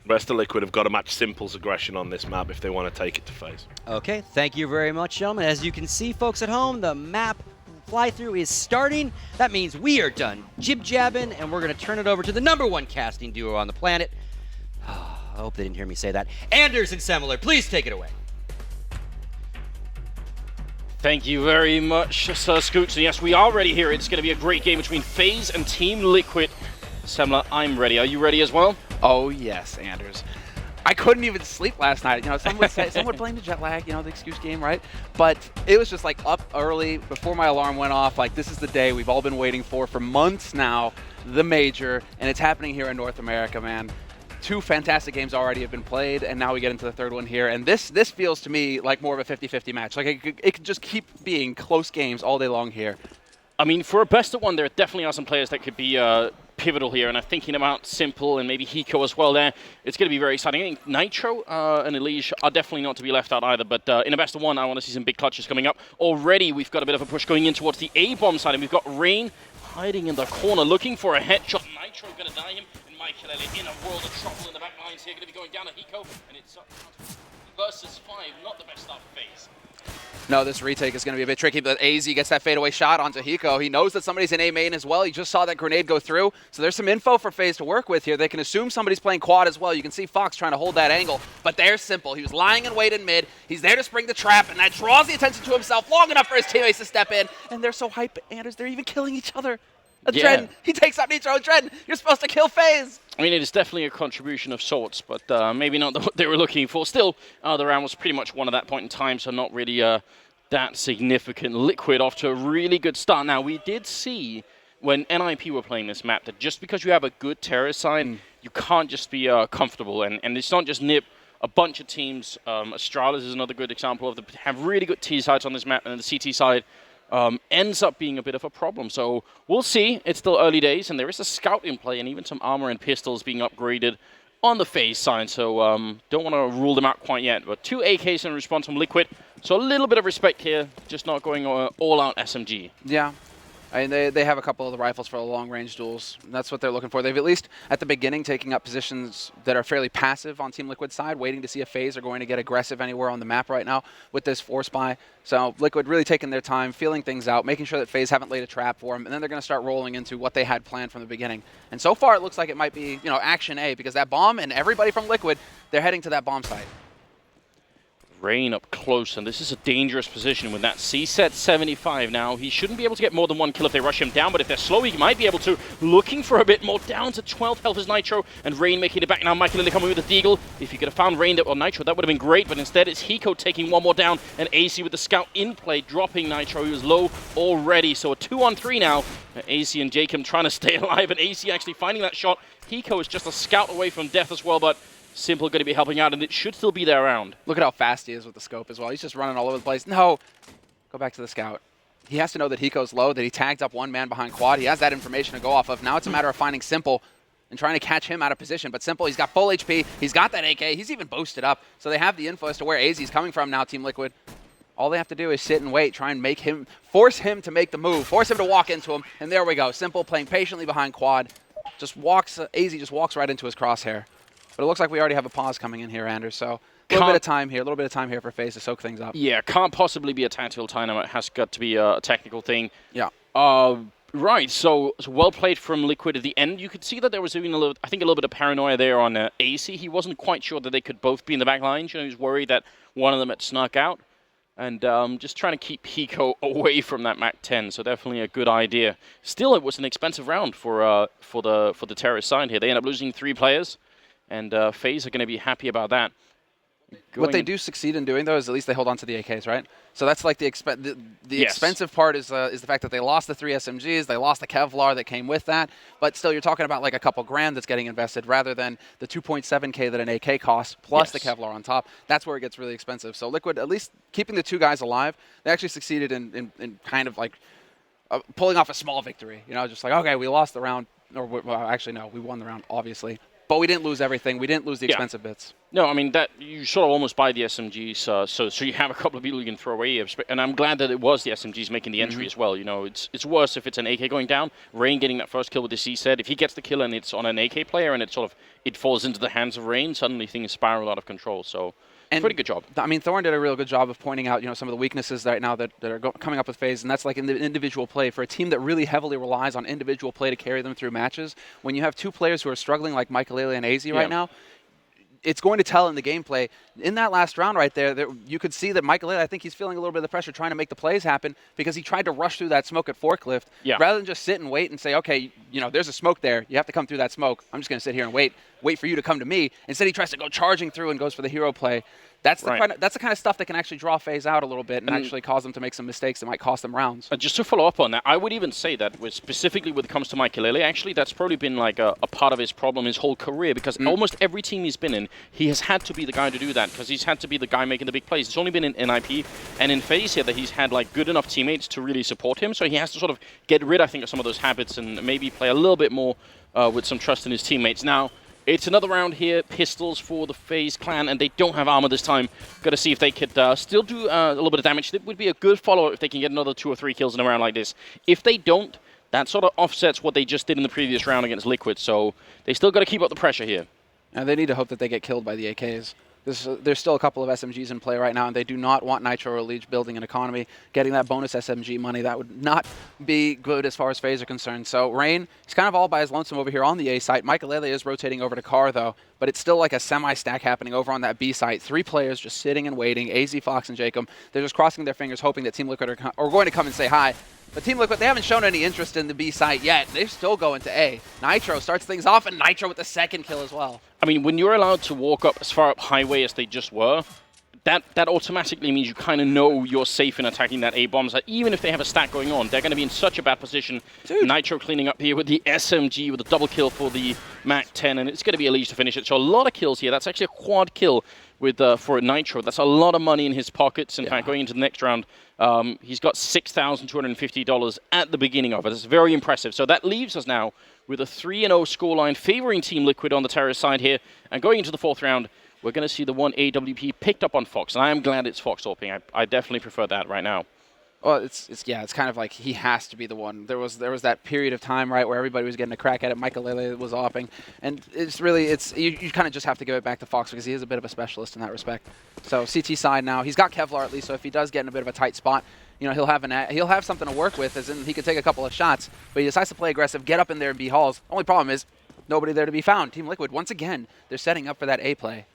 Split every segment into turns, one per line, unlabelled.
Rest of Liquid have got to match Simple's aggression on this map if they want to take it to FaZe.
Okay, thank you very much, gentlemen. As you can see, folks at home, the map fly-through is starting. That means we are done jib-jabbing, and we're going to turn it over to the #1 casting duo on the planet. I hope they didn't hear me say that. Anders and Semler, please take it away.
Thank you very much, Sir Scoots. And yes, we are ready here. It's going to be a great game between FaZe and Team Liquid. Semler, I'm ready. Are you ready as well?
Oh, yes, Anders. I couldn't even sleep last night. You know, some would blame the jet lag, you know, the excuse game, right? But it was just like up early before my alarm went off. Like, this is the day we've all been waiting for months now, the major, and it's happening here in North America, man. 2 fantastic games already have been played, and now we get into the 3rd one here. And this feels to me like more of a 50-50 match. Like, it could just keep being close games all day long here.
I mean, for a best of one, there definitely are some players that could be pivotal here, and I'm thinking about Simple and maybe Hiko as well there. It's going to be very exciting. I think Nitro and Elige are definitely not to be left out either, but in a best of one, I want to see some big clutches coming up. Already, we've got a bit of a push going in towards the A-bomb side, and we've got Rain hiding in the corner, looking for a headshot. Nitro going to die him, and Michael Elliott in a world of trouble in the back lines here, going to be going down to Hiko, and it's versus 5, not the best start for FaZe.
No, this retake is going to be a bit tricky, but AZ gets that fadeaway shot onto Hiko. He knows that somebody's in A main as well. He just saw that grenade go through, so there's some info for FaZe to work with here. They can assume somebody's playing quad as well. You can see Fox trying to hold that angle, but there's Simple. He was lying in wait in mid. He's there to spring the trap, and that draws the attention to himself long enough for his teammates to step in, and they're so hype, Anders. They're even killing each other. Dren, he takes out Nitro. Dren, you're supposed to kill FaZe.
I mean, it is definitely a contribution of sorts, but maybe not what they were looking for. Still, the round was pretty much won at that point in time, so not really that significant. Liquid off to a really good start. Now, we did see when NIP were playing this map that just because you have a good terrorist side, you can't just be comfortable. And it's not just NIP. A bunch of teams, Astralis is another good example of them, have really good T sides on this map, and the CT side ends up being a bit of a problem. So we'll see. It's still early days, and there is a scout in play, and even some armor and pistols being upgraded on the FaZe side. So don't want to rule them out quite yet. But 2 AKs in response from Liquid. So a little bit of respect here, just not going all-out SMG.
Yeah. I mean, they have a couple of the rifles for the long-range duels. That's what they're looking for. They've at least, at the beginning, taking up positions that are fairly passive on Team Liquid's side, waiting to see if FaZe are going to get aggressive anywhere on the map right now with this 4-spy. So Liquid really taking their time, feeling things out, making sure that FaZe haven't laid a trap for them, and then they're going to start rolling into what they had planned from the beginning. And so far, it looks like it might be, you know, action A, because that bomb and everybody from Liquid, they're heading to that bomb site.
Rain up close, and this is a dangerous position with that C-set 75 now. He shouldn't be able to get more than 1 kill if they rush him down, but if they're slow, he might be able to. Looking for a bit more, down to 12 health is Nitro, and Rain making it back now. Michael Lily coming with the Deagle. If he could have found Rain or Nitro, that would have been great, but instead it's Hiko taking 1 more down, and AC with the scout in play, dropping Nitro. He was low already, so a 2-on-3 now. AC and Jacob trying to stay alive, and AC actually finding that shot. Hiko is just a scout away from death as well, but Simple going to be helping out, and it should still be there around.
Look at how fast he is with the scope as well. He's just running all over the place. No, go back to the scout. He has to know that Hiko's low, that he tagged up 1 man behind quad. He has that information to go off of. Now it's a matter of finding Simple and trying to catch him out of position. But Simple, he's got full HP. He's got that AK. He's even boosted up. So they have the info as to where AZ is coming from now, Team Liquid. All they have to do is sit and wait, try and make him, force him to make the move, force him to walk into him. And there we go. Simple playing patiently behind quad. Just walks, AZ just walks right into his crosshair. But it looks like we already have a pause coming in here, Anders. So a little bit of time here for FaZe to soak things up.
Yeah, can't possibly be a tactical timeout. It has got to be a technical thing.
Yeah.
Right, so well played from Liquid at the end. You could see that there was even a little bit of paranoia there on AC. He wasn't quite sure that they could both be in the back lines. You know, he was worried that one of them had snuck out. And just trying to keep Hiko away from that Mac 10, so definitely a good idea. Still, it was an expensive round for the terrorist side here. They end up losing 3 players. And FaZe are going to be happy about that.
What they do succeed in doing, though, is at least they hold on to the AKs, right? So that's like the expensive part is the fact that they lost the 3 SMGs, they lost the Kevlar that came with that, but still you're talking about like a couple grand that's getting invested rather than the 2.7K that an AK costs plus the Kevlar on top. That's where it gets really expensive. So Liquid, at least keeping the 2 guys alive, they actually succeeded in kind of like pulling off a small victory. You know, just like, okay, we lost the round, or well, actually no, we won the round, obviously. But we didn't lose everything. We didn't lose the expensive bits.
No, I mean, that you sort of almost buy the SMGs, so you have a couple of people you can throw away. And I'm glad that it was the SMGs making the entry as well. You know, it's worse if it's an AK going down. Rain getting that first kill with the C-set. If he gets the kill and it's on an AK player and it falls into the hands of Rain, suddenly things spiral out of control. So, pretty good job.
I mean, Thorn did a real good job of pointing out, some of the weaknesses right now that are coming up with FaZe, and that's like in the individual play. For a team that really heavily relies on individual play to carry them through matches, when you have two players who are struggling like Michael and AZ right now, it's going to tell in the gameplay. In that last round right there, you could see that Michael, I think he's feeling a little bit of the pressure trying to make the plays happen because he tried to rush through that smoke at Forklift rather than just sit and wait and say, okay, there's a smoke there. You have to come through that smoke. I'm just going to sit here and wait for you to come to me. Instead, he tries to go charging through and goes for the hero play. That's the kind of stuff that can actually draw FaZe out a little bit and actually cause them to make some mistakes that might cost them rounds.
Just to follow up on that, I would even say that specifically when it comes to Michael, actually that's probably been like a part of his problem his whole career, because almost every team he's been in, he has had to be the guy to do that, because he's had to be the guy making the big plays. It's only been in NIP and in FaZe here that he's had like good enough teammates to really support him, so he has to sort of get rid, I think, of some of those habits and maybe play a little bit more with some trust in his teammates. Now, it's another round here, pistols for the FaZe clan, and they don't have armor this time. Got to see if they could still do a little bit of damage. It would be a good follow-up if they can get another 2 or 3 kills in a round like this. If they don't, that sort of offsets what they just did in the previous round against Liquid, so they still got to keep up the pressure here.
And they need to hope that they get killed by the AKs. There's still a couple of SMGs in play right now, and they do not want Nitro or Leech building an economy. Getting that bonus SMG money, that would not be good as far as FaZe are concerned. So Rain, he's kind of all by his lonesome over here on the A site. Michael is rotating over to Car, though, but it's still like a semi-stack happening over on that B site. 3 players just sitting and waiting. AZ, Fox, and Jacob. They're just crossing their fingers, hoping that Team Liquid are going to come and say hi. But Team Liquid, they haven't shown any interest in the B site yet. They're still going to A. Nitro starts things off, and Nitro with the second kill as well.
I mean, when you're allowed to walk up as far up highway as they just were, that automatically means you kind of know you're safe in attacking that A bomb. So even if they have a stack going on, they're going to be in such a bad position. Dude. Nitro cleaning up here with the SMG with a double kill for the MAC-10, and it's going to be a Leech to finish it. So a lot of kills here. That's actually a quad kill with for Nitro. That's a lot of money in his pockets. In fact, going into the next round, he's got $6,250 at the beginning of it. It's very impressive. So that leaves us now with a 3-0 scoreline favoring Team Liquid on the terrorist side here. And going into the 4th round, we're going to see the one AWP picked up on Fox. And I am glad it's Fox AWPing. I definitely prefer that right now.
Well, it's kind of like he has to be the one. There was that period of time, right, where everybody was getting a crack at it. Michael was AWPing, and you kind of just have to give it back to Fox because he is a bit of a specialist in that respect. So CT side now, he's got Kevlar at least, so if he does get in a bit of a tight spot, he'll have something to work with, as in he could take a couple of shots. But he decides to play aggressive, get up in there and be hauls. Only problem is nobody there to be found. Team Liquid, once again, they're setting up for that A play.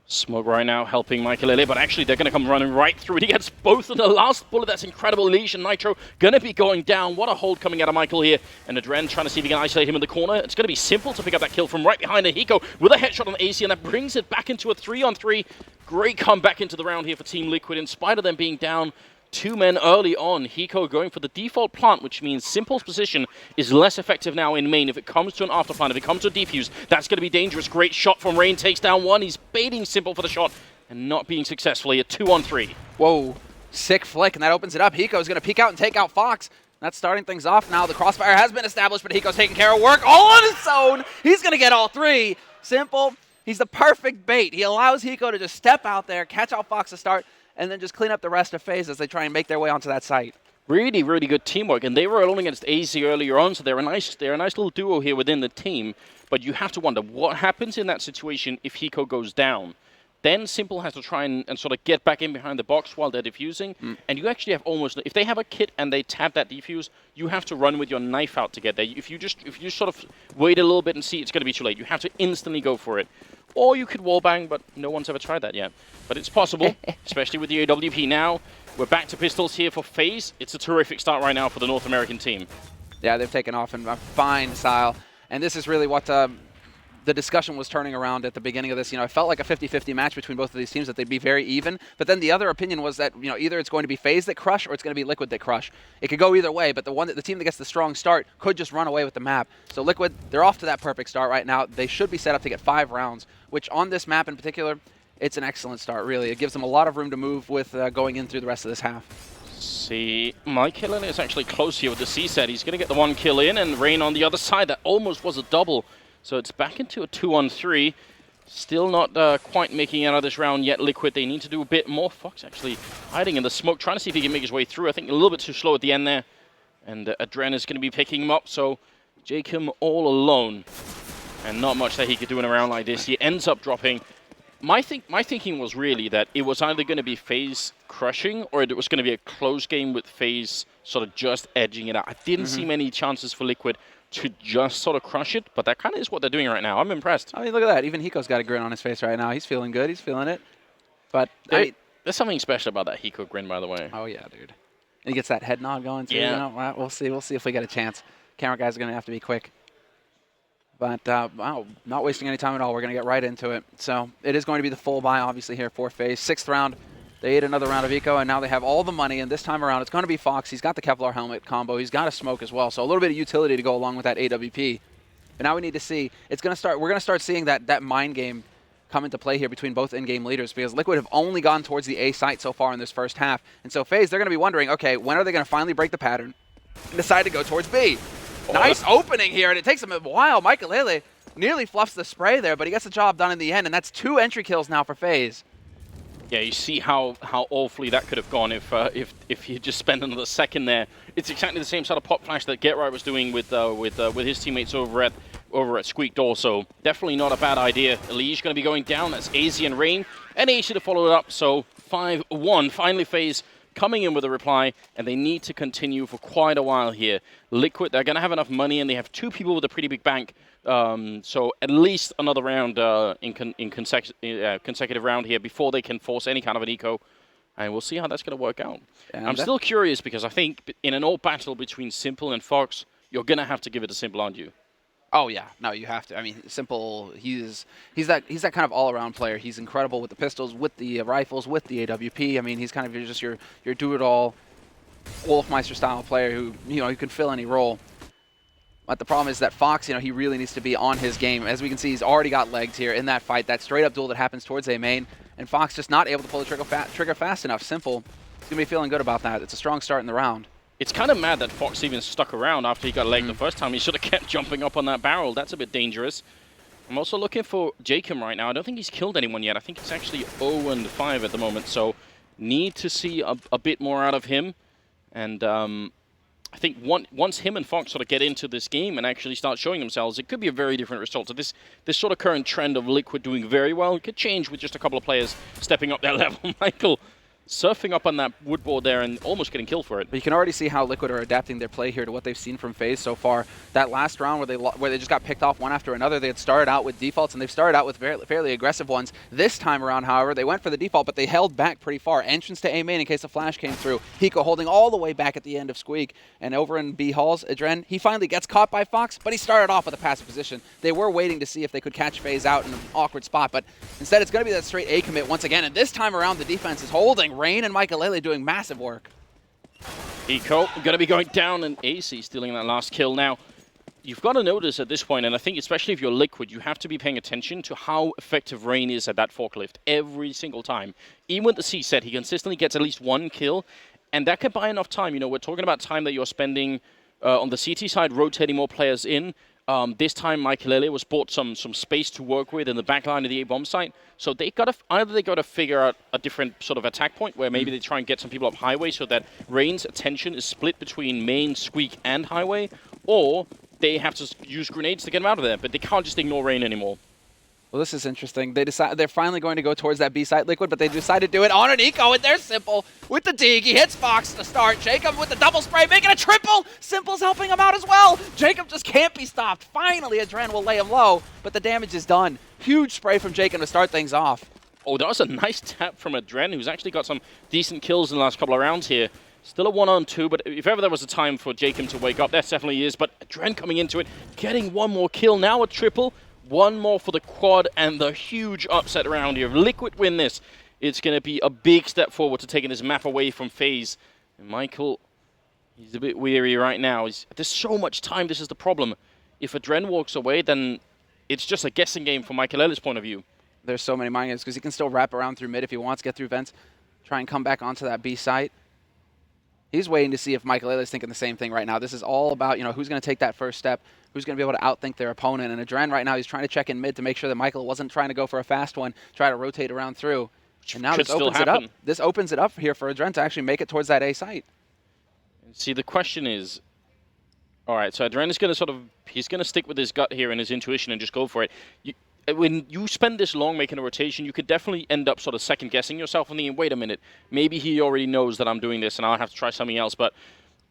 Smoke right now helping Michael, but actually they're going to come running right through it. He gets both of the last bullet. That's incredible. Leash and Nitro going to be going down. What a hold coming out of Michael here. And Adren trying to see if he can isolate him in the corner. It's going to be simple to pick up that kill from right behind Hiko with a headshot on AC, and that brings it back into a 3-on-3. Great comeback into the round here for Team Liquid in spite of them being down 2 men early on. Hiko going for the default plant, which means Simple's position is less effective now in main. If it comes to an after plant, if it comes to a defuse, that's going to be dangerous. Great shot from Rain, takes down 1. He's baiting Simple for the shot and not being successfully at 2-on-3.
Whoa, sick flick, and that opens it up. Hiko's going to peek out and take out Fox. That's starting things off now. The crossfire has been established, but Hiko's taking care of work all on his own. He's going to get all 3. Simple, he's the perfect bait. He allows Hiko to just step out there, catch out Fox to start, and then just clean up the rest of FaZe as they try and make their way onto that site.
Really, really good teamwork, and they were alone against AZ earlier on, so they're a nice little duo here within the team. But you have to wonder what happens in that situation if Hiko goes down. Then Simple has to try and sort of get back in behind the box while they're defusing, and you actually have almost, if they have a kit and they tap that defuse, you have to run with your knife out to get there. If you sort of wait a little bit and see, it's going to be too late. You have to instantly go for it. Or you could wallbang, but no one's ever tried that yet. But it's possible, especially with the AWP now. We're back to pistols here for FaZe. It's a terrific start right now for the North American team.
Yeah, they've taken off in a fine style. And this is really what the discussion was turning around at the beginning of this. It felt like a 50-50 match between both of these teams, that they'd be very even. But then the other opinion was that, either it's going to be FaZe that crush or it's going to be Liquid that crush. It could go either way, but the team that gets the strong start could just run away with the map. So Liquid, they're off to that perfect start right now. They should be set up to get 5 rounds, which on this map in particular, it's an excellent start, really. It gives them a lot of room to move with going in through the rest of this half.
See, Michael is actually close here with the C-set. He's going to get the 1 kill in, and Rain on the other side. That almost was a double. So it's back into a 2-on-3. Still not quite making it out of this round yet, Liquid. They need to do a bit more. Fox actually hiding in the smoke, trying to see if he can make his way through. I think a little bit too slow at the end there. And Adren is going to be picking him up, so Jacob all alone. And not much that he could do in a round like this. He ends up dropping. My thinking was really that it was either going to be FaZe crushing or it was going to be a close game with FaZe sort of just edging it out. I didn't see many chances for Liquid to just sort of crush it, but that kind of is what they're doing right now. I'm impressed.
I mean, look at that. Even Hiko's got a grin on his face right now. He's feeling good. He's feeling it. But
there's something special about that Hiko grin, by the way.
Oh, yeah, dude. And he gets that head nod going, too.
Yeah.
You know? Well, we'll see. We'll see if we get a chance. Camera guys are going to have to be quick. But, wow, not wasting any time at all. We're going to get right into it. So it is going to be the full buy, obviously, here for FaZe. 6th round. They ate another round of Eco, and now they have all the money. And this time around, it's going to be Fox. He's got the Kevlar helmet combo. He's got a smoke as well. So a little bit of utility to go along with that AWP. But now we need to see. It's going to start. We're going to start seeing that mind game come into play here between both in-game leaders, because Liquid have only gone towards the A site so far in this first half. And so FaZe, they're going to be wondering, okay, when are they going to finally break the pattern and decide to go towards B? Oh, nice opening here, and it takes him a while. Michael Lele nearly fluffs the spray there, but he gets the job done in the end, and that's 2 entry kills now for FaZe.
Yeah, you see how awfully that could have gone if he just spent another second there. It's exactly the same sort of pop flash that Get Right was doing with his teammates over at Squeak Door. So definitely not a bad idea. Elige going to be going down. That's AZ and Rain, and AC to follow it up. So 5-1. Finally, FaZe coming in with a reply, and they need to continue for quite a while here. Liquid, they're going to have enough money, and they have 2 people with a pretty big bank. So at least another round in consecutive round here before they can force any kind of an eco. And we'll see how that's going to work out. And I'm still curious because I think in an old battle between Simple and Fox, you're going to have to give it to Simple, aren't you?
Oh, yeah. No, you have to. I mean, Simple, he's that kind of all-around player. He's incredible with the pistols, with the rifles, with the AWP. I mean, he's kind of just your do-it-all Wolfmeister-style player who, you can fill any role. But the problem is that Fox, he really needs to be on his game. As we can see, he's already got legs here in that fight, that straight-up duel that happens towards A main. And Fox just not able to pull the trigger fast enough. Simple, he's going to be feeling good about that. It's a strong start in the round.
It's kind of mad that Fox even stuck around after he got legged the first time. He should have kept jumping up on that barrel. That's a bit dangerous. I'm also looking for Jacob right now. I don't think he's killed anyone yet. I think it's actually 0-5 at the moment. So need to see a bit more out of him. And I think once him and Fox sort of get into this game and actually start showing themselves, it could be a very different result. So this sort of current trend of Liquid doing very well could change with just a couple of players stepping up their level. Michael surfing up on that woodboard there and almost getting killed for it.
But you can already see how Liquid are adapting their play here to what they've seen from FaZe so far. That last round where they just got picked off one after another, they had started out with defaults, and they've started out with fairly aggressive ones. This time around, however, they went for the default, but they held back pretty far. Entrance to A main in case a flash came through. Hiko holding all the way back at the end of Squeak. And over in B halls, Adren, he finally gets caught by Fox, but he started off with a passive position. They were waiting to see if they could catch FaZe out in an awkward spot, but instead it's going to be that straight A commit once again. And this time around, the defense is holding. Rain and Michael Lele doing massive work.
Eco going to be going down, and AC stealing that last kill. Now, you've got to notice at this point, and I think especially if you're Liquid, you have to be paying attention to how effective Rain is at that forklift every single time. Even with the C set, he consistently gets at least 1 kill, and that can buy enough time. We're talking about time that you're spending on the CT side, rotating more players in. This time, Michael Lele was bought some space to work with in the back line of the A-bomb site. So they got to figure out a different sort of attack point where maybe they try and get some people up highway so that Rain's attention is split between main, Squeak, and highway, or they have to use grenades to get him out of there. But they can't just ignore Rain anymore.
Well, this is interesting. They're finally going to go towards that B site, Liquid, but they decided to do it on an eco, and they're Simple with the dig. He hits Fox to start. Jacob with the double spray, making a triple. Simple's helping him out as well. Jacob just can't be stopped. Finally, Adren will lay him low, but the damage is done. Huge spray from Jacob to start things off.
Oh, that was a nice tap from Adren, who's actually got some decent kills in the last couple of rounds here. Still a 1-on-2, but if ever there was a time for Jacob to wake up, that definitely is. But Adren coming into it, getting 1 more kill, now a triple. 1 more for the quad, and the huge upset around here. If Liquid win this, it's going to be a big step forward to taking this map away from FaZe. And Michael, he's a bit weary right now. There's so much time, this is the problem. If Adren walks away, then it's just a guessing game from Michael Lele's point of view.
There's so many mind games, because he can still wrap around through mid if he wants, get through vents, try and come back onto that B site. He's waiting to see if Michael is thinking the same thing right now. This is all about, who's going to take that first step, who's going to be able to outthink their opponent. And Adren right now, he's trying to check in mid to make sure that Michael wasn't trying to go for a fast one, try to rotate around through. And now this opens it up. This opens it up here for Adren to actually make it towards that A site.
See, the question is, all right, so Adren is going to he's going to stick with his gut here and his intuition and just go for it. When you spend this long making a rotation, you could definitely end up sort of second-guessing yourself and thinking, wait a minute, maybe he already knows that I'm doing this and I'll have to try something else. But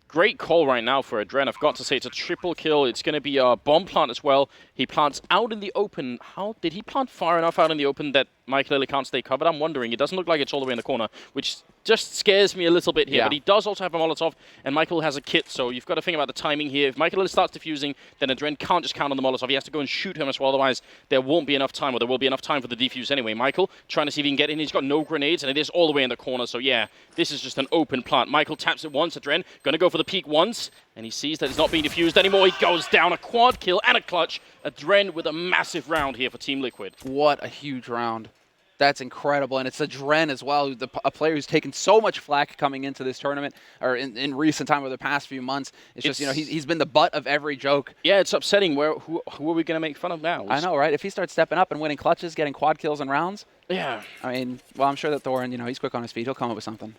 great call right now for Adren. I've got to say, it's a triple kill. It's going to be a bomb plant as well. He plants out in the open. How did he plant far enough out in the open that Mike Lily can't stay covered? I'm wondering. It doesn't look like it's all the way in the corner, which just scares me a little bit here.
Yeah.
But he does also have a Molotov, and Michael has a kit, so you've got to think about the timing here. If Michael Lily starts defusing, then Adren can't just count on the Molotov. He has to go and shoot him as well, otherwise there won't be enough time, or there will be enough time for the defuse anyway. Michael trying to see if he can get in. He's got no grenades, and it is all the way in the corner, so yeah, this is just an open plant. Michael taps it once. Adren going to go for the peek once, and he sees that it's not being defused anymore. He goes down, a quad kill and a clutch. Adren with a massive round here for Team Liquid.
What a huge round. That's incredible, and it's Adren as well, a player who's taken so much flack coming into this tournament, or in recent time over the past few months. It's just, he's been the butt of every joke.
Yeah, it's upsetting. Who are we going to make fun of now?
I know, right? If he starts stepping up and winning clutches, getting quad kills and rounds.
Yeah.
I mean, well, I'm sure that Thorin, he's quick on his feet. He'll come up with something.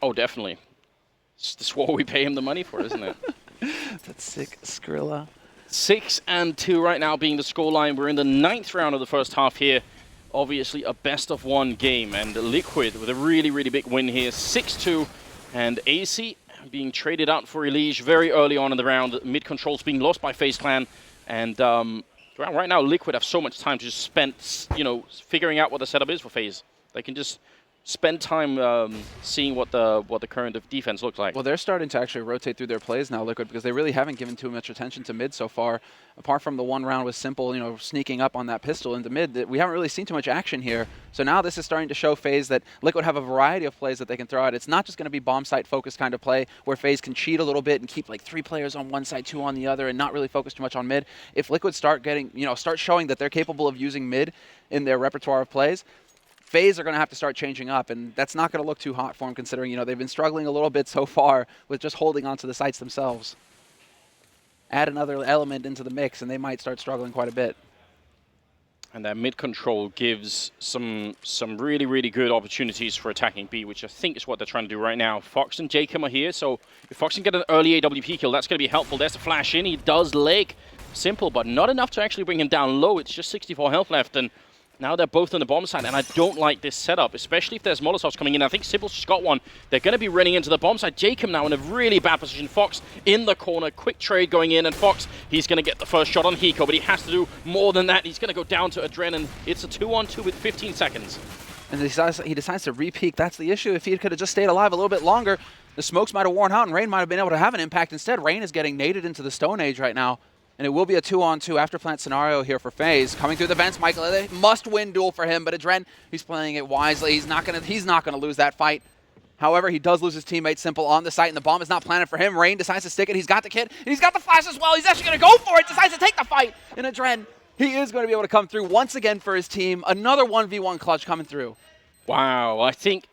Oh, definitely. That's what we pay him the money for, isn't it?
That's sick, Skrilla.
6-2 right now being the scoreline. We're in the 9th round of the first half here. Obviously a best-of-1 game, and Liquid with a really, really big win here, 6-2, and AC being traded out for Elige very early on in the round. Mid-controls being lost by FaZe Clan, and right now Liquid have so much time to just spend, figuring out what the setup is for FaZe. They can just spend time seeing what the current defense looks like.
Well, they're starting to actually rotate through their plays now, Liquid, because they really haven't given too much attention to mid so far. Apart from the one round with Simple, sneaking up on that pistol into mid, we haven't really seen too much action here. So now this is starting to show FaZe that Liquid have a variety of plays that they can throw out. It's not just going to be bomb site focused kind of play where FaZe can cheat a little bit and keep like 3 players on one side, 2 on the other, and not really focus too much on mid. If Liquid start showing that they're capable of using mid in their repertoire of plays, FaZe are going to have to start changing up, and that's not going to look too hot for them considering, they've been struggling a little bit so far with just holding onto the sites themselves. Add another element into the mix, and they might start struggling quite a bit.
And that mid control gives some really, really good opportunities for attacking B, which I think is what they're trying to do right now. Fox and Jacob are here, so if Fox can get an early AWP kill, that's going to be helpful. There's the flash in. He does leg Simple, but not enough to actually bring him down low. It's just 64 health left, and now they're both on the bomb side, and I don't like this setup, especially if there's Molotovs coming in. I think Simple's just got one. They're going to be running into the bomb side. Jacob now in a really bad position. Fox in the corner. Quick trade going in, and Fox, he's going to get the first shot on Hiko, but he has to do more than that. He's going to go down to Adren, and it's a 2-on-2 with 15 seconds.
And he decides to re-peek. That's the issue. If he could have just stayed alive a little bit longer, the smokes might have worn out, and Rain might have been able to have an impact. Instead, Rain is getting naded into the Stone Age right now. And it will be a 2-on-2 after plant scenario here for FaZe. Coming through the vents, Michael, must-win duel for him, but Adren, he's playing it wisely. He's not gonna lose that fight. However, he does lose his teammate Simple on the site, and the bomb is not planted for him. Rain decides to stick it. He's got the kit, and he's got the flash as well. He's actually gonna go for it, decides to take the fight. And Adren, he is going to be able to come through once again for his team. Another 1v1 clutch coming through.
Wow, I think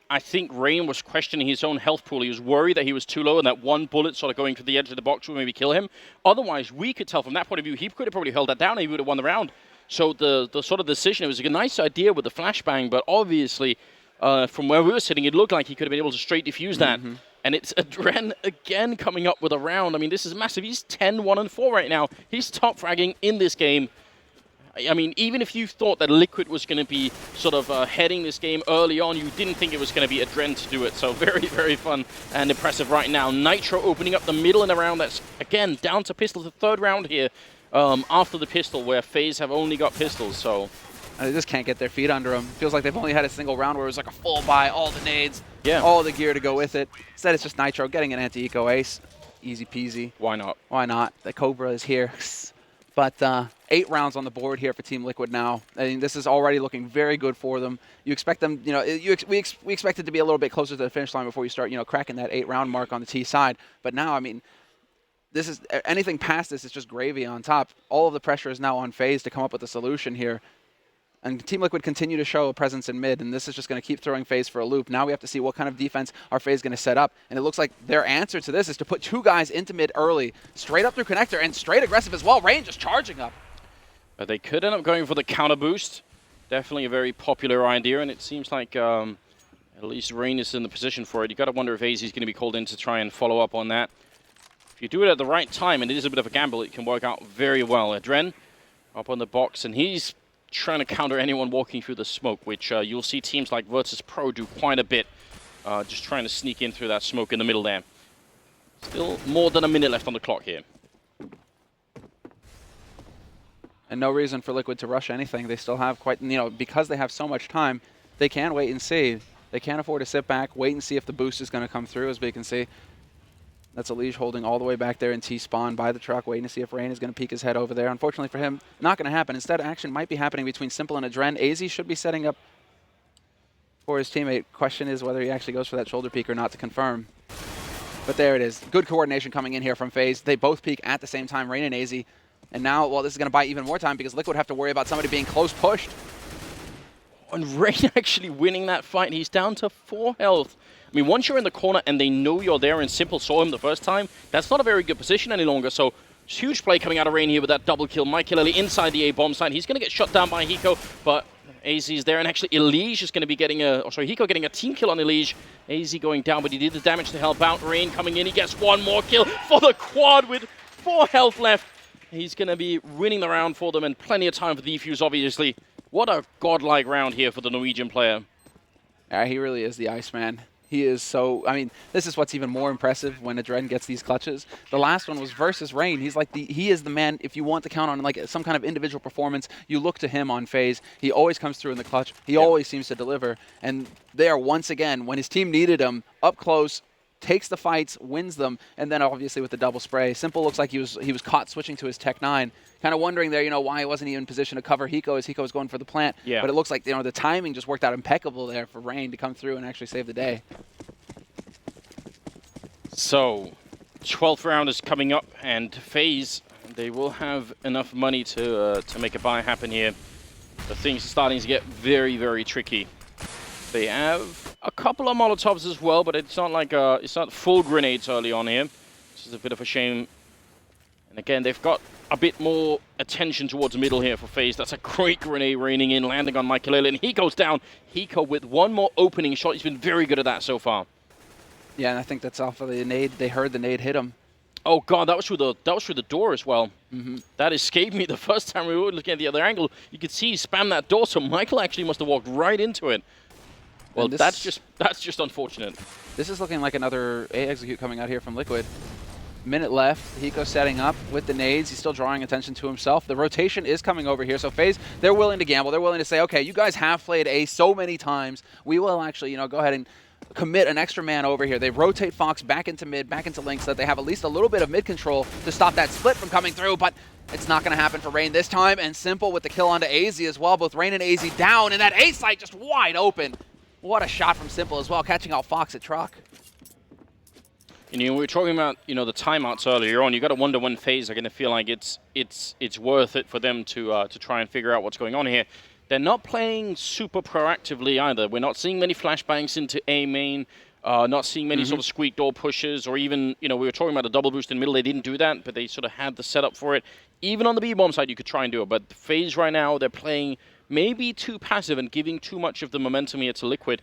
Rain was questioning his own health pool. He was worried that he was too low and that one bullet sort of going to the edge of the box would maybe kill him. Otherwise, we could tell from that point of view, he could have probably held that down and he would have won the round. So the sort of decision, it was a nice idea with the flashbang, but obviously from where we were sitting, it looked like he could have been able to straight defuse that. And it's Adren again coming up with a round. I mean, this is massive. He's 10-1-4 right now. He's top fragging in this game. I mean, even if you thought that Liquid was going to be sort of heading this game early on, you didn't think it was going to be Adren to do it. So very, very fun and impressive right now. Nitro opening up the middle in a round that's, again, down to pistol. The 3rd round here after the pistol, where FaZe have only got pistols. So
they just can't get their feet under them. Feels like they've only had a single round where it was like a full buy, all the nades, all the gear to go with it. Instead, it's just Nitro getting an anti-eco ace. Easy peasy.
Why not?
Why not? The Cobra is here. But 8 rounds on the board here for Team Liquid now. I mean, this is already looking very good for them. You expect them, we expect it to be a little bit closer to the finish line before you start, cracking that 8-round mark on the T side. But now, I mean, this is anything past this is just gravy on top. All of the pressure is now on FaZe to come up with a solution here. And Team Liquid continue to show a presence in mid, and this is just going to keep throwing FaZe for a loop. Now we have to see what kind of defense are FaZe going to set up. And it looks like their answer to this is to put 2 guys into mid early, straight up through connector, and straight aggressive as well. Rain just charging up.
But they could end up going for the counter boost. Definitely a very popular idea, and it seems like at least Rain is in the position for it. You got to wonder if AZ is going to be called in to try and follow up on that. If you do it at the right time, and it is a bit of a gamble, it can work out very well. Adren up on the box, and he's trying to counter anyone walking through the smoke, which you'll see teams like Virtus Pro do quite a bit, just trying to sneak in through that smoke in the middle there. Still more than a minute left on the clock here.
And no reason for Liquid to rush anything. They still have quite, because they have so much time, they can wait and see. They can't afford to sit back, wait and see if the boost is going to come through, as we can see. That's Elige holding all the way back there in T-spawn by the truck, waiting to see if Rain is going to peek his head over there. Unfortunately for him, not going to happen. Instead, action might be happening between Simple and Adren. AZ should be setting up for his teammate. Question is whether he actually goes for that shoulder peek or not to confirm. But there it is. Good coordination coming in here from FaZe. They both peek at the same time, Rain and AZ. And now, well, this is going to buy even more time because Liquid have to worry about somebody being close pushed.
And Rain actually winning that fight. He's down to 4 health. I mean, once you're in the corner and they know you're there and Simple saw him the first time, that's not a very good position any longer. So, huge play coming out of Rain here with that double kill. Mike Lily inside the A-bomb side. He's going to get shot down by Hiko, but AZ is there. And actually, Elige is going to be getting Hiko getting a team kill on Elige. AZ going down, but he did the damage to help out. Rain coming in. He gets 1 more kill for the quad with 4 health left. He's going to be winning the round for them and plenty of time for the defuse, obviously. What a godlike round here for the Norwegian player.
He really is the Iceman. He is so, I mean, this is what's even more impressive when Adren gets these clutches. The last one was versus Rain. He's like he is the man, if you want to count on like some kind of individual performance, you look to him on FaZe. He always comes through in the clutch. He always seems to deliver. And there, once again, when his team needed him, up close, takes the fights, wins them, and then obviously with the double spray. Simple looks like he was caught switching to his Tech 9. Kind of wondering there, why he wasn't even in position to cover Hiko as Hiko was going for the plant.
Yeah.
But it looks like, the timing just worked out impeccable there for Rain to come through and actually save the day.
So, 12th round is coming up, and FaZe, they will have enough money to make a buy happen here. But things are starting to get very, very tricky. They have a couple of Molotovs as well, but it's not like it's not full grenades early on here, which is a bit of a shame. And again, they've got a bit more attention towards middle here for FaZe. That's a great grenade raining in, landing on Michael, and he goes down. Hiko with 1 more opening shot. He's been very good at that so far.
Yeah, and I think that's off of the nade. They heard the nade hit him.
Oh god, that was through the door as well. That escaped me the first time we were looking at the other angle. You could see he spam that door, so Michael actually must have walked right into it. Well, that's just unfortunate.
This is looking like another A execute coming out here from Liquid. Minute left. Hiko setting up with the nades. He's still drawing attention to himself. The rotation is coming over here. So FaZe, they're willing to gamble. They're willing to say, okay, you guys have played A so many times. We will actually, go ahead and commit an extra man over here. They rotate Fox back into mid, back into Link, so that they have at least a little bit of mid control to stop that split from coming through, but it's not going to happen for Rain this time, and Simple with the kill onto AZ as well. Both Rain and AZ down, and that A site just wide open. What a shot from Simple as well, catching out Fox at truck.
We were talking about, the timeouts earlier on. You got to wonder when FaZe are going to feel like it's worth it for them to try and figure out what's going on here. They're not playing super proactively either. We're not seeing many flashbangs into A main, not seeing many sort of squeak door pushes, or even, we were talking about a double boost in middle. They didn't do that, but they sort of had the setup for it. Even on the B-bomb side, you could try and do it. But FaZe right now, they're playing maybe too passive and giving too much of the momentum here to Liquid.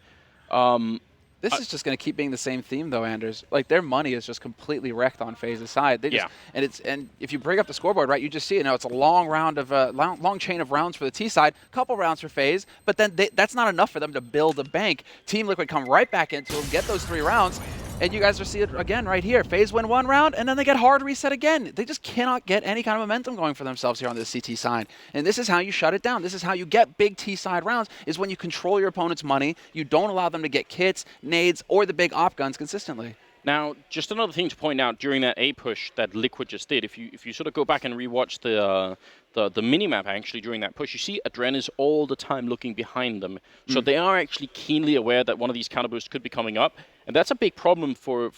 This is just going to keep being the same theme, though, Anders. Like, their money is just completely wrecked on FaZe's side. They just, and if you bring up the scoreboard, right, you just see it. It's a long round of long chain of rounds for the T side, couple rounds for FaZe, but then that's not enough for them to build a bank. Team Liquid come right back into them, get those 3 rounds, and you guys will see it again right here. FaZe win 1 round, and then they get hard reset again. They just cannot get any kind of momentum going for themselves here on this CT side. And this is how you shut it down. This is how you get big T side rounds, is when you control your opponent's money. You don't allow them to get kits, nades, or the big op guns consistently.
Now, just another thing to point out during that A push that Liquid just did, if you sort of go back and rewatch the minimap actually during that push, you see Adren is all the time looking behind them. So they are actually keenly aware that one of these counter boosts could be coming up, and that's a big problem for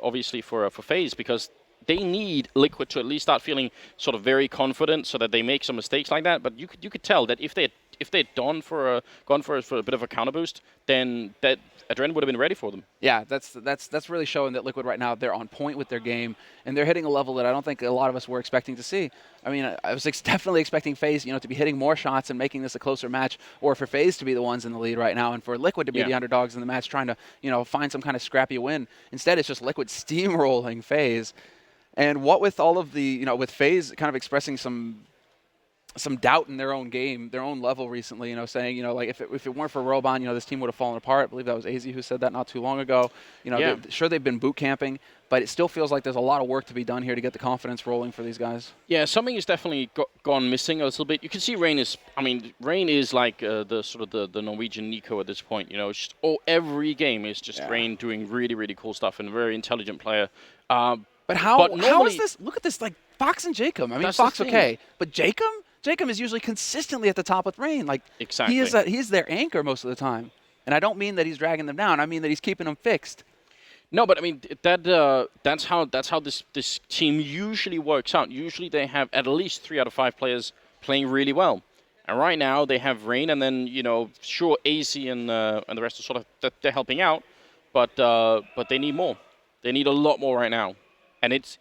obviously for FaZe, because they need Liquid to at least start feeling sort of very confident so that they make some mistakes like that. But you could tell that if if they'd gone for a bit of a counter boost, then that Adren would have been ready for them.
Yeah, that's really showing that Liquid right now, they're on point with their game, and they're hitting a level that I don't think a lot of us were expecting to see. I mean, I was definitely expecting FaZe, to be hitting more shots and making this a closer match, or for FaZe to be the ones in the lead right now, and for Liquid to be the underdogs in the match, trying to, find some kind of scrappy win. Instead, it's just Liquid steamrolling FaZe. And what with all of the, with FaZe kind of expressing some doubt in their own game, their own level recently, saying, like if it weren't for Roban, this team would have fallen apart. I believe that was AZ who said that not too long ago. Sure, they've been boot camping, but it still feels like there's a lot of work to be done here to get the confidence rolling for these guys.
Yeah, something has definitely gone missing a little bit. You can see Rain is like the Norwegian Nico at this point. Every game is just Rain doing really, really cool stuff and a very intelligent player.
But how is this? Look at this, like Fox and Jacob. I mean, Fox okay, but Jacob is usually consistently at the top with Rain. Like
exactly,
he's their anchor most of the time. And I don't mean that he's dragging them down. I mean that he's keeping them fixed.
No, but I mean that's how this team usually works out. Usually they have at least 3 out of 5 players playing really well. And right now they have Rain, and then sure AZ and the rest are sort of they're helping out, but they need more. They need a lot more right now, and it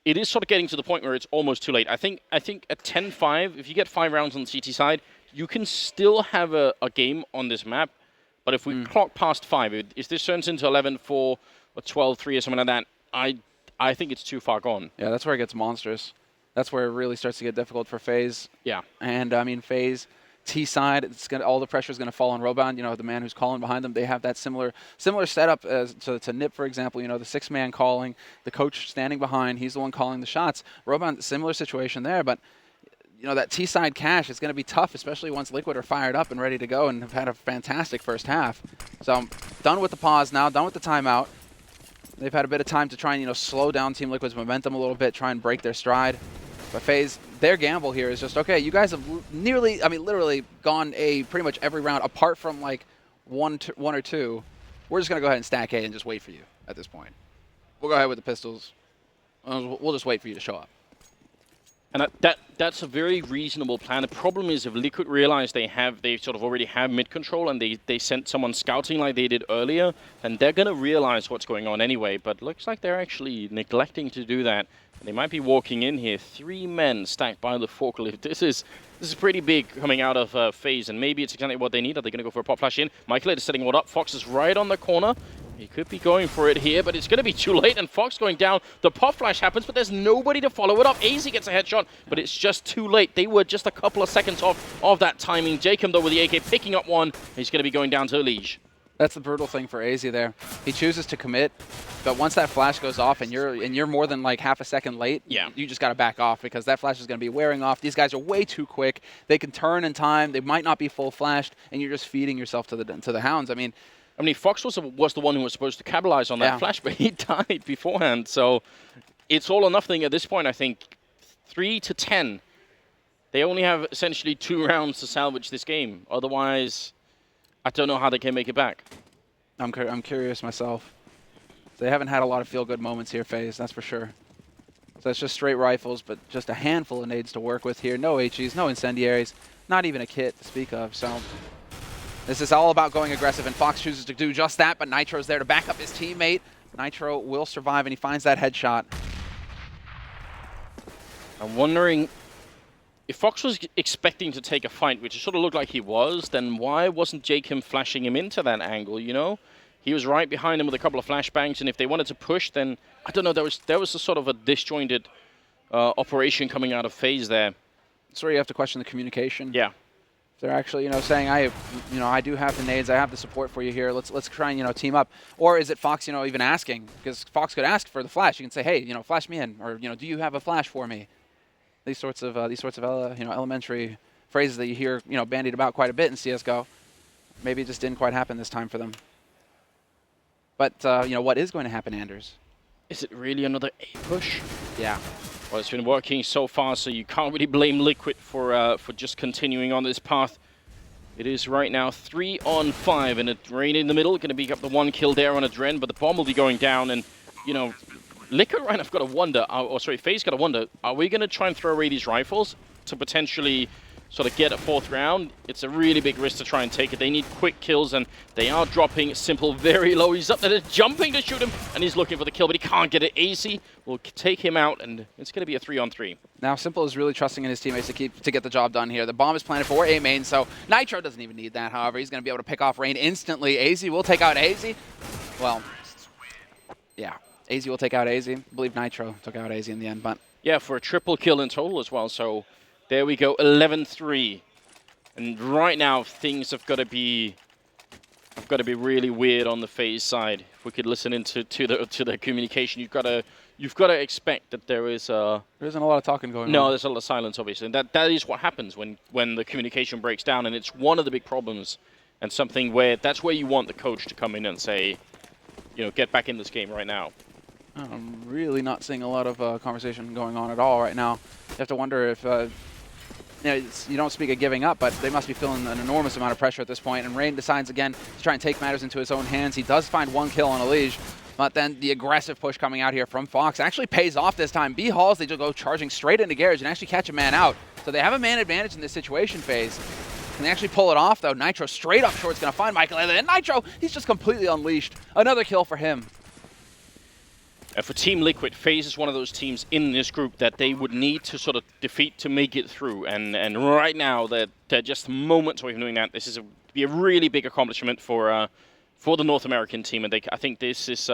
is sort of getting to the point where it's almost too late. I think at 10-5, if you get 5 rounds on the CT side, you can still have a game on this map. But if we clock past 5, if this turns into 11-4 or 12-3 or something like that, I think it's too far gone.
Yeah, that's where it gets monstrous. That's where it really starts to get difficult for FaZe.
Yeah. And
I mean, FaZe T side, all the pressure is going to fall on Roban. The man who's calling behind them. They have that similar setup as to Nip, for example. The 6-man calling, the coach standing behind. He's the one calling the shots. Roban, similar situation there, but that T side cash is going to be tough, especially once Liquid are fired up and ready to go and have had a fantastic first half. So I'm done with the pause now, done with the timeout. They've had a bit of time to try and slow down Team Liquid's momentum a little bit, try and break their stride. But FaZe, their gamble here is just, okay, you guys have literally gone pretty much every round apart from like one or two. We're just going to go ahead and stack A and just wait for you at this point. We'll go ahead with the pistols. We'll just wait for you to show up.
And that's a very reasonable plan. The problem is if Liquid realize they sort of already have mid control and they sent someone scouting like they did earlier, then they're going to realize what's going on anyway. But looks like they're actually neglecting to do that. They might be walking in here. 3 men stacked by the forklift. This is pretty big coming out of FaZe, and maybe it's exactly what they need. Are they going to go for a pop flash in? Michael is setting what up. Fox is right on the corner. He could be going for it here, but it's going to be too late, and Fox going down. The pop flash happens, but there's nobody to follow it up. AZ gets a headshot, but it's just too late. They were just a couple of seconds off of that timing. Jacob, though, with the AK picking up one. He's going to be going down to Liege.
That's the brutal thing for AZ there. He chooses to commit, but once that flash goes off and you're more than like half a second late, you just got to back off because that flash is going to be wearing off. These guys are way too quick. They can turn in time. They might not be full flashed, and you're just feeding yourself to the hounds. I mean,
Fox was the one who was supposed to capitalize on that flash, but he died beforehand. So it's all or nothing at this point, I think. 3-10. They only have essentially 2 rounds to salvage this game. Otherwise, I don't know how they can make it back.
I'm curious myself. They haven't had a lot of feel-good moments here, FaZe, that's for sure. So it's just straight rifles, but just a handful of nades to work with here. No HEs, no incendiaries, not even a kit to speak of. So this is all about going aggressive, and Fox chooses to do just that, but Nitro's there to back up his teammate. Nitro will survive, and he finds that headshot.
I'm wondering, if Fox was expecting to take a fight, which it sort of looked like he was, then why wasn't Jacob flashing him into that angle, He was right behind him with a couple of flashbangs, and if they wanted to push, then, I don't know, there was a sort of a disjointed operation coming out of FaZe there.
That's where you have to question the communication.
Yeah.
They're actually, saying, I do have the nades, I have the support for you here. Let's try and, team up. Or is it Fox, even asking? Because Fox could ask for the flash. You can say, hey, flash me in, or do you have a flash for me? These sorts of elementary phrases that you hear, bandied about quite a bit in CS:GO. Maybe it just didn't quite happen this time for them. But what is going to happen, Anders?
Is it really another A push?
Yeah.
Well, it's been working so far, so you can't really blame Liquid for just continuing on this path. It is right now 3-on-5, and Rain in the middle, going to be up the 1 kill there on Adren, but the bomb will be going down, and Liquid right now have got to wonder, FaZe got to wonder, are we going to try and throw away these rifles to potentially sort of get a 4th round, it's a really big risk to try and take it. They need quick kills, and they are dropping Simple very low. He's up there jumping to shoot him, and he's looking for the kill, but he can't get it. AC will take him out, and it's going to be a 3-on-3.
Now Simple is really trusting in his teammates to get the job done here. The bomb is planted for A main, so Nitro doesn't even need that. However, he's going to be able to pick off Rain instantly. AZ will take out AZ. Well, yeah, AZ will take out AZ. I believe Nitro took out AZ in the end, but
yeah, for a triple kill in total as well. So there we go, 11-3. And right now things have got to be really weird on the FaZe side. If we could listen into the communication, you've got to expect that there isn't a
lot of talking going on.
No, there's a lot of silence, obviously, and that is what happens when the communication breaks down, and it's one of the big problems, and something where that's where you want the coach to come in and say, you know, get back in this game right now.
I'm really not seeing a lot of conversation going on at all right now. You have to wonder if you don't speak of giving up, but they must be feeling an enormous amount of pressure at this point. And Rain decides again to try and take matters into his own hands. He does find 1 kill on Elige, but then the aggressive push coming out here from Fox actually pays off this time. B Halls, they just go charging straight into Garage and actually catch a man out. So they have a man advantage in this situation phase. Can they actually pull it off, though? Nitro straight up short is going to find Michael Ayla. And Nitro, he's just completely unleashed. Another kill for him.
For Team Liquid, FaZe is one of those teams in this group that they would need to sort of defeat to make it through. And right now, they're just moments away from doing that. This is be a really big accomplishment for the North American team. And I think this is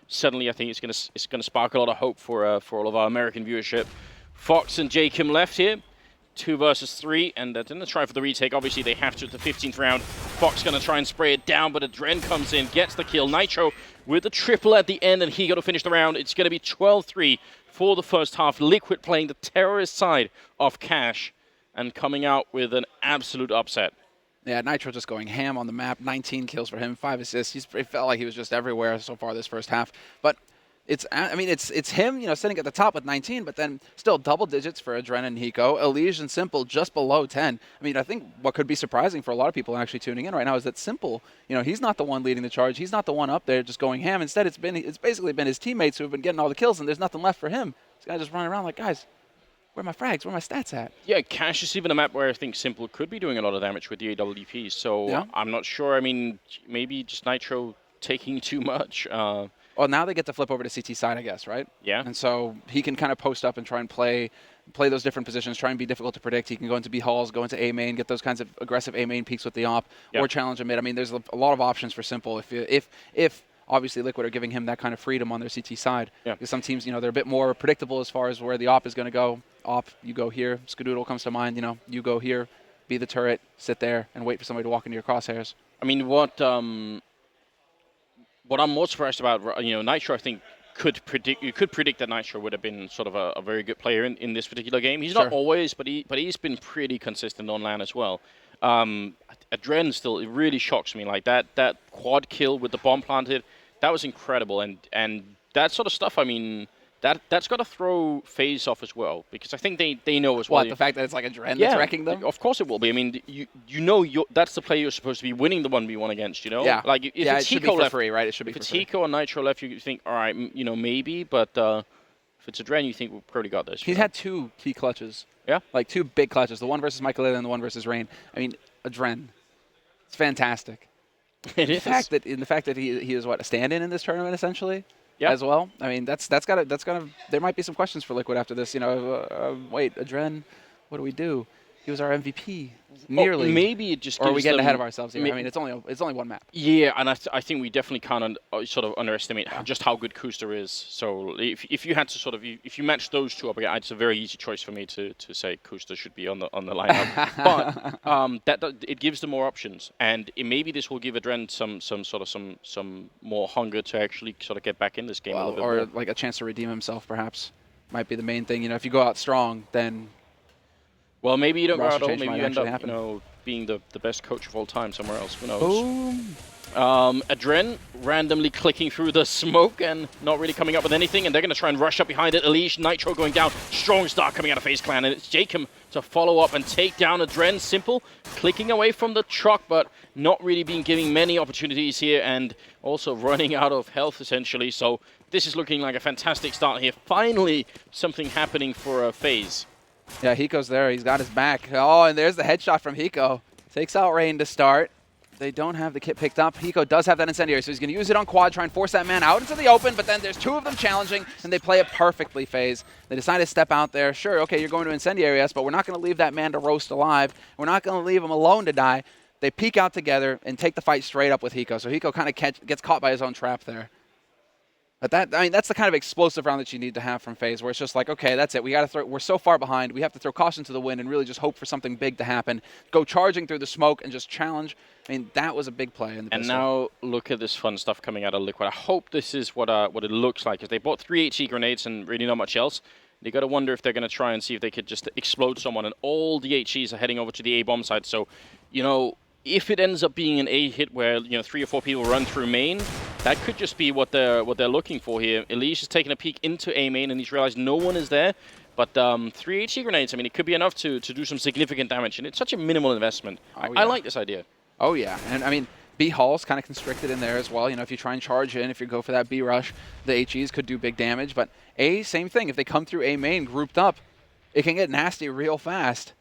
suddenly, I think it's gonna spark a lot of hope for all of our American viewership. Fox and Jacob left here. 2 versus 3, and they're going to try for the retake. Obviously, they have to at the 15th round. Fox going to try and spray it down, but Adren comes in, gets the kill. Nitro with the triple at the end, and he got to finish the round. It's going to be 12-3 for the first half. Liquid playing the terrorist side of Cash and coming out with an absolute upset.
Yeah, Nitro just going ham on the map. 19 kills for him, 5 assists. It felt like he was just everywhere so far this first half. But it's him, you know, sitting at the top with 19, but then still double digits for Adren and Hiko. Elige and Simple just below 10. I mean, I think what could be surprising for a lot of people actually tuning in right now is that Simple, you know, he's not the one leading the charge. He's not the one up there just going ham. Instead, it's basically been his teammates who have been getting all the kills, and there's nothing left for him. This guy just running around like, guys, where are my frags? Where are my stats at?
Yeah, Cash is even a map where I think Simple could be doing a lot of damage with the AWP. So yeah. I'm not sure. I mean, maybe just Nitro taking too much.
Well, now they get to flip over to CT side, I guess, right?
Yeah.
And so he can kind of post up and try and play those different positions, try and be difficult to predict. He can go into B halls, go into A main, get those kinds of aggressive A main peaks with the op, or challenge a mid. I mean, there's a lot of options for Simple if obviously Liquid are giving him that kind of freedom on their CT side. Yeah. Because some teams, you know, they're a bit more predictable as far as where the op is going to go. Op, you go here. Skadoodle comes to mind. You know, you go here, be the turret, sit there, and wait for somebody to walk into your crosshairs.
I mean, what I'm more surprised about, you know, Nitro, I think, you could predict that Nitro would have been sort of a very good player in this particular game. He's not always, but he's been pretty consistent on LAN as well. Adren still, it really shocks me. Like that quad kill with the bomb planted, that was incredible. And that sort of stuff, I mean, that's got to throw FaZe off as well, because I think they know as well.
What, the fact that it's like Adren that's wrecking them?
Of course it will be. I mean, you know that's the player you're supposed to be winning the 1v1 against, you know?
Yeah.
Like, if it's
it should
Hiko
be for
left,
free, right? It should be
if
for
it's
free.
Hiko or Nitro left, you think, all right, you know, maybe, but if it's Adren, you think we've probably got this.
He's had 2 key clutches.
Yeah?
Like 2 big clutches, the one versus Michael Ayla and the one versus Rain. I mean, Adren, it's fantastic.
It is.
In the fact that he is what, a stand-in in this tournament essentially. Yeah. As well. I mean, that's gotta. There might be some questions for Liquid after this. You know, wait, Adren, what do we do? He was our MVP. Nearly.
Maybe it just.
Or are we getting ahead of ourselves here? I mean, it's only one map.
Yeah, and I think we definitely can't sort of underestimate just how good Kuster is. So if you had to sort of if you match those two up again, it's a very easy choice for me to say Kuster should be on the lineup. But it gives them more options, and maybe this will give Adren some more hunger to actually sort of get back in this game a little bit
or
more.
like a chance to redeem himself, perhaps. Might be the main thing. You know, if you go out strong, then.
Well, maybe you don't go out at all.
Roster change
Maybe
might
you end up,
actually happen.
being the best coach of all time somewhere else. Who knows?
Boom.
Adren randomly clicking through the smoke and not really coming up with anything, and they're going to try and rush up behind it. Elige, Nitro going down. Strong start coming out of FaZe Clan, and it's Jacob to follow up and take down Adren. Simple, clicking away from the truck, but not really being given many opportunities here, and also running out of health, essentially. So this is looking like a fantastic start here. Finally, something happening for FaZe.
Yeah, Hiko's there. He's got his back. Oh, and there's the headshot from Hiko. Takes out Rain to start. They don't have the kit picked up. Hiko does have that incendiary, so he's going to use it on quad, try and force that man out into the open, but then there's two of them challenging, and they play it perfectly, FaZe. They decide to step out there. Sure, okay, you're going to incendiary us, but we're not going to leave that man to roast alive. We're not going to leave him alone to die. They peek out together and take the fight straight up with Hiko, so Hiko kind of gets caught by his own trap there. But that's the kind of explosive round that you need to have from FaZe, where it's just like, okay, that's it. We got to throw. We're so far behind. We have to throw caution to the wind and really just hope for something big to happen. Go charging through the smoke and just challenge. I mean, that was a big play in the pistol.
Now look at this fun stuff coming out of Liquid. I hope this is what it looks like, because they bought 3 HE grenades and really not much else. You got to wonder if they're going to try and see if they could just explode someone, and all the HEs are heading over to the A bomb side. So, if it ends up being an A hit where 3 or 4 people run through main, that could just be what they're looking for here. Elish is taking a peek into A main, and he's realized no one is there. But 3 HE grenades, I mean, it could be enough to do some significant damage, and it's such a minimal investment.
Oh,
I like this idea.
Oh, yeah. And, I mean, B Hall's kind of constricted in there as well. If you try and charge in, if you go for that B rush, the HEs could do big damage. But A, same thing. If they come through A main grouped up, it can get nasty real fast.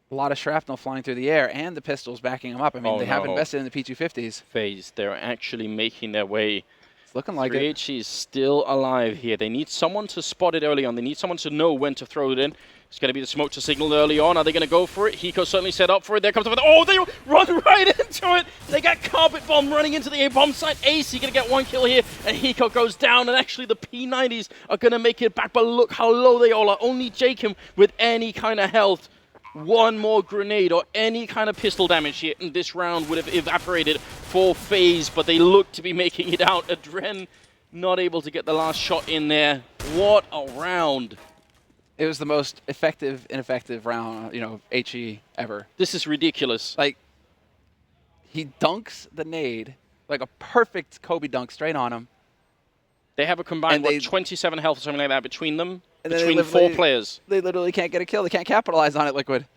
A lot of shrapnel flying through the air, and the pistols backing them up. I mean, they have invested in the P250s.
FaZe, they're actually making their way.
It's looking like it.
3HE is still alive here. They need someone to spot it early on. They need someone to know when to throw it in. It's going to be the smoke to signal early on. Are they going to go for it? Hiko certainly set up for it. There comes the... Oh, they run right into it. They got carpet bomb running into the A-bomb site. AC going to get 1 kill here, and Hiko goes down, and actually the P90s are going to make it back. But look how low they all are. Only Jacob with any kind of health. One more grenade or any kind of pistol damage here, and this round would have evaporated for FaZe, but they look to be making it out. Adren not able to get the last shot in there. What a round.
It was the most ineffective round, HE ever.
This is ridiculous.
Like, he dunks the nade, like a perfect Kobe dunk straight on him.
They have a combined, 27 health or something like that between them, between 4 players.
They literally can't get a kill. They can't capitalize on it, Liquid.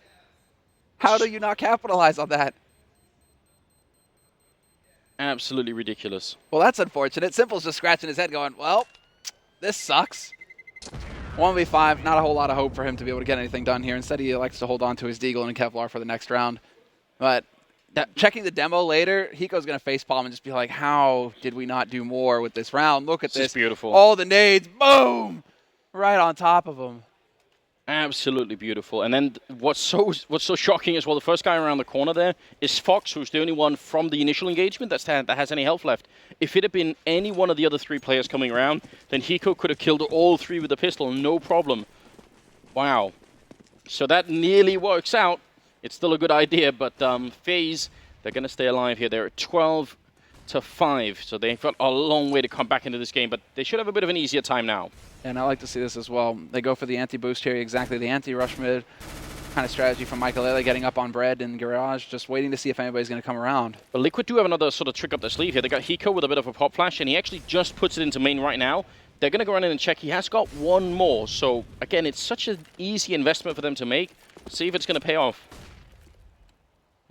How do you not capitalize on that?
Absolutely ridiculous.
Well, that's unfortunate. Simple's just scratching his head going, well, this sucks. 1v5, not a whole lot of hope for him to be able to get anything done here. Instead, he likes to hold on to his Deagle and Kevlar for the next round. But checking the demo later, Hiko's going to facepalm and just be like, how did we not do more with this round? Look at this.
This is beautiful.
All the nades, boom, right on top of him.
Absolutely beautiful. And then what's so shocking as well, the first guy around the corner there is Fox, who's the only one from the initial engagement that has any health left. If it had been any one of the other 3 players coming around, then Hiko could have killed all 3 with a pistol, no problem. Wow. So that nearly works out. It's still a good idea, but FaZe, they're going to stay alive here. They're at 12-5, so they've got a long way to come back into this game, but they should have a bit of an easier time now.
And I like to see this as well. They go for the anti-boost here, exactly the anti-rush mid kind of strategy from Michael getting up on bread in garage, just waiting to see if anybody's going to come around.
But Liquid do have another sort of trick up their sleeve here. They got Hiko with a bit of a pop flash, and he actually just puts it into main right now. They're going to go run in and check. He has got 1 more, so again, it's such an easy investment for them to make. See if it's going to pay off.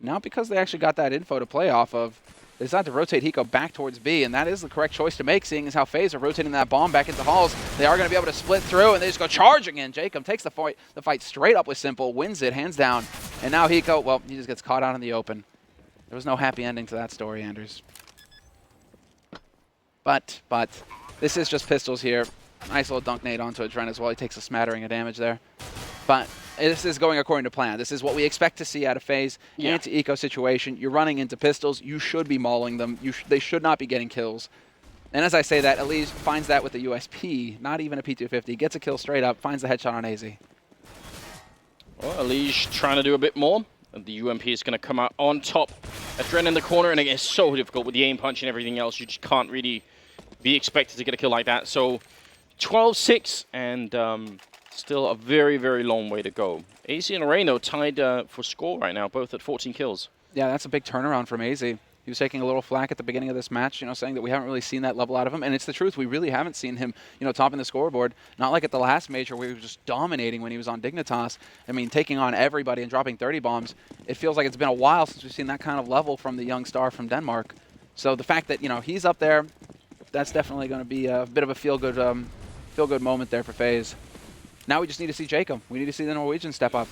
Now because they actually got that info to play off of, they decided to rotate Hiko back towards B, and that is the correct choice to make, seeing as how FaZe are rotating that bomb back into halls. They are going to be able to split through, and they just go charging in. Jacob takes the fight straight up with Simple, wins it, hands down. And now Hiko, well, he just gets caught out in the open. There was no happy ending to that story, Anders. But this is just pistols here. Nice little dunk nade onto Adren as well. He takes a smattering of damage there. But this is going according to plan. This is what we expect to see out of FaZe.
Yeah.
Anti-eco situation. You're running into pistols. You should be mauling them. They should not be getting kills. And as I say that, Elise finds that with the USP, not even a P250. Gets a kill straight up, finds the headshot on AZ.
Well, Elise trying to do a bit more. And the UMP is going to come out on top. Adren in the corner, and it's so difficult with the aim punch and everything else. You just can't really be expected to get a kill like that. So 12-6, and still a very, very long way to go. AZ and Reno tied for score right now, both at 14 kills.
Yeah, that's a big turnaround from AZ. He was taking a little flack at the beginning of this match, saying that we haven't really seen that level out of him. And it's the truth. We really haven't seen him, topping the scoreboard. Not like at the last major where he was just dominating when he was on Dignitas. I mean, taking on everybody and dropping 30 bombs. It feels like it's been a while since we've seen that kind of level from the young star from Denmark. So the fact that, he's up there, that's definitely going to be a bit of a feel-good moment there for FaZe. Now we just need to see Jacob. We need to see the Norwegians step up.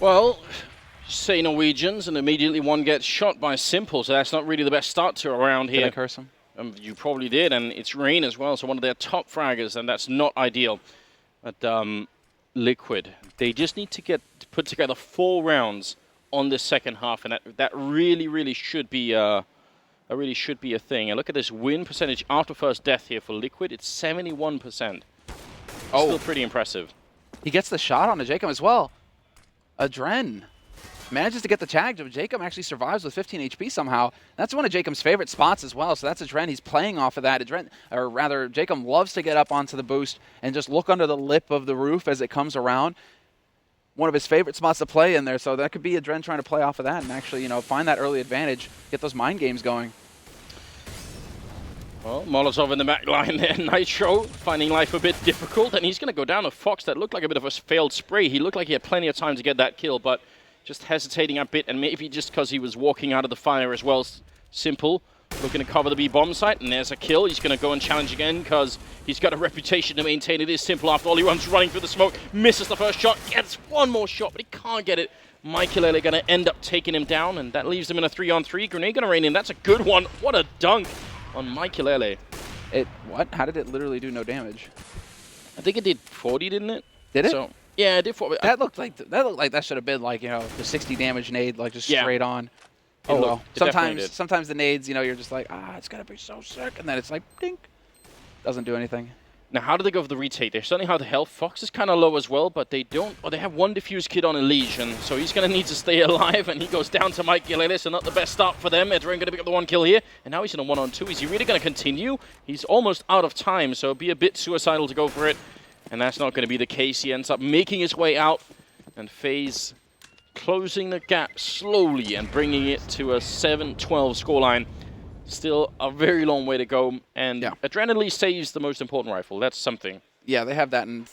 Well, say Norwegians, and immediately one gets shot by Simple, so that's not really the best start to a round here.
Did I curse him?
You probably did, and it's Rain as well, so one of their top fraggers, and that's not ideal. But Liquid, they just need to put together 4 rounds on this second half, and that really should be a thing. And look at this win percentage after first death here for Liquid. It's 71%.
Oh,
still pretty impressive.
He gets the shot on the Jacob as well. Adren manages to get the tag, but Jacob actually survives with 15 HP somehow. That's one of Jacob's favorite spots as well, so that's Adren. He's playing off of that. Jacob loves to get up onto the boost and just look under the lip of the roof as it comes around. One of his favorite spots to play in there, so that could be Adren trying to play off of that and actually, find that early advantage, get those mind games going.
Well, Molotov in the back line there. Nitro finding life a bit difficult, and he's going to go down a Fox that looked like a bit of a failed spray. He looked like he had plenty of time to get that kill, but just hesitating a bit, and maybe just because he was walking out of the fire as well. Simple, looking to cover the B bomb site, and there's a kill. He's going to go and challenge again because he's got a reputation to maintain. It is Simple after all. He runs running through the smoke, misses the first shot, gets one more shot, but he can't get it. Michael going to end up taking him down, and that leaves him in a 3-on-3. Grenade going to rain in. That's a good one. What a dunk on Michael.
What? How did it literally do no damage?
I think it did 40, didn't it?
Did it?
So, yeah, it did 40.
That looked like that should have been like, the 60 damage nade, like just straight on.
It
Oh well.
definitely did.
Sometimes the nades, you're just like, it's gonna be so sick, and then it's like, dink. Doesn't do anything.
Now, how do they go for the retake? They certainly have the health. Fox is kind of low as well, but they don't. Or they have one defused kid on Elysian, so he's going to need to stay alive, and he goes down to Mike Gillelis, and not the best start for them. Edren going to pick up the 1 kill here, and now he's in a 1-on-2. Is he really going to continue? He's almost out of time, so it'd be a bit suicidal to go for it, and that's not going to be the case. He ends up making his way out, and FaZe closing the gap slowly and bringing it to a 7-12 scoreline. Still a very long way to go, and Adrenaline saves the most important rifle. That's something.
Yeah, they have that, and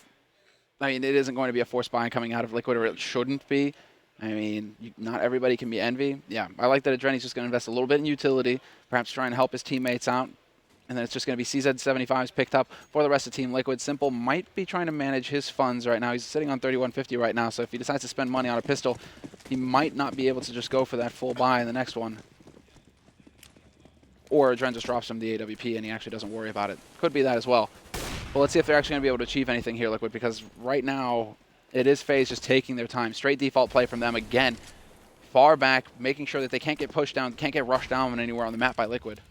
I mean, it isn't going to be a force buy coming out of Liquid, or it shouldn't be. I mean, not everybody can be Envy. Yeah, I like that Adrena's just going to invest a little bit in utility, perhaps trying to help his teammates out, and then it's just going to be CZ75s picked up for the rest of Team Liquid. Simple might be trying to manage his funds right now. He's sitting on 3150 right now, so if he decides to spend money on a pistol, he might not be able to just go for that full buy in the next one. Or Adren just drops him the AWP and he actually doesn't worry about it. Could be that as well. But let's see if they're actually going to be able to achieve anything here, Liquid, because right now it is FaZe just taking their time. Straight default play from them again. Far back, making sure that they can't get pushed down, can't get rushed down anywhere on the map by Liquid.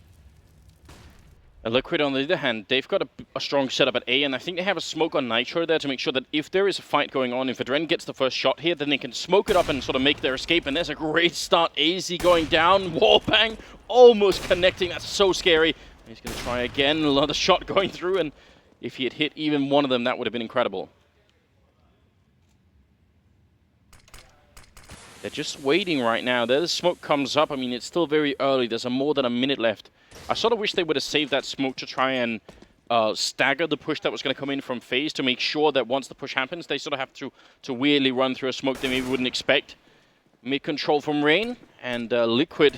And Liquid, on the other hand, they've got a strong setup at A, and I think they have a smoke on Nitro there to make sure that if there is a fight going on, if Adren gets the first shot here, then they can smoke it up and sort of make their escape. And there's a great start. AZ going down, wallbang, almost connecting. That's so scary. He's going to try again, another shot going through, and if he had hit even one of them, that would have been incredible. They're just waiting right now. There the smoke comes up. I mean, it's still very early. There's more than a minute left. I sort of wish they would have saved that smoke to try and stagger the push that was going to come in from FaZe to make sure that once the push happens, they sort of have to weirdly run through a smoke they maybe wouldn't expect. Mid-control from Rain, and Liquid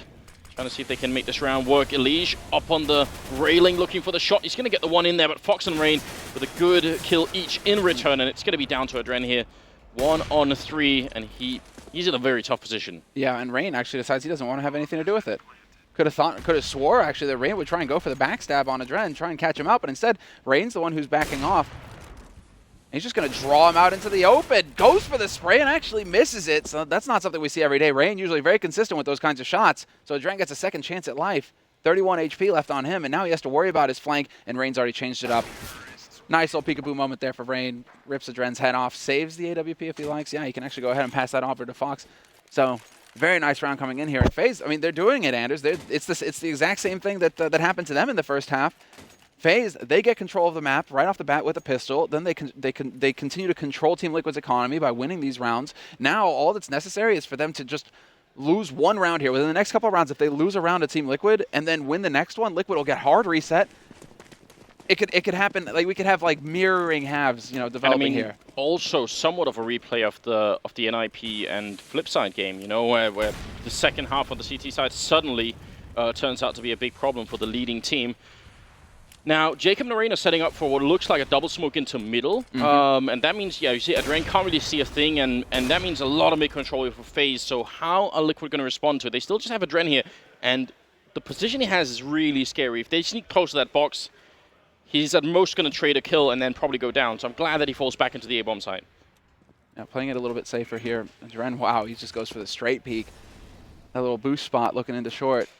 trying to see if they can make this round work. Elige up on the railing looking for the shot. He's going to get the one in there, but Fox and Rain with a good kill each in return, and it's going to be down to Adren here. 1-on-3, and he's in a very tough position.
Yeah, and Rain actually decides he doesn't want to have anything to do with it. Could have swore actually that Rain would try and go for the backstab on Adren, try and catch him out, but instead Rain's the one who's backing off. He's just going to draw him out into the open, goes for the spray and actually misses it. So that's not something we see every day. Rain usually very consistent with those kinds of shots. So Adren gets a second chance at life. 31 HP left on him, and now he has to worry about his flank, and Rain's already changed it up. Nice little peekaboo moment there for Rain. Rips Adren's head off, saves the AWP if he likes. Yeah, he can actually go ahead and pass that over to Fox. So very nice round coming in here. And FaZe, I mean, they're doing it, Anders. It's the exact same thing that happened to them in the first half. FaZe, they get control of the map right off the bat with a pistol. Then they continue to control Team Liquid's economy by winning these rounds. Now all that's necessary is for them to just lose one round here. Within the next couple of rounds, if they lose a round to Team Liquid and then win the next one, Liquid will get hard reset. It could happen. Like we could have like mirroring halves, developing here.
Also, somewhat of a replay of the NIP and Flipside game, where the second half on the CT side suddenly turns out to be a big problem for the leading team. Now, Jacob and Arena setting up for what looks like a double smoke into middle. And that means, yeah, you see, Adren can't really see a thing, and that means a lot of mid-control here for FaZe. So how are Liquid going to respond to it? They still just have Adren here, and the position he has is really scary. If they sneak close to that box, he's at most going to trade a kill and then probably go down. So I'm glad that he falls back into the A-bomb site.
Now playing it a little bit safer here. Adren, wow, he just goes for the straight peek. That little boost spot looking into short.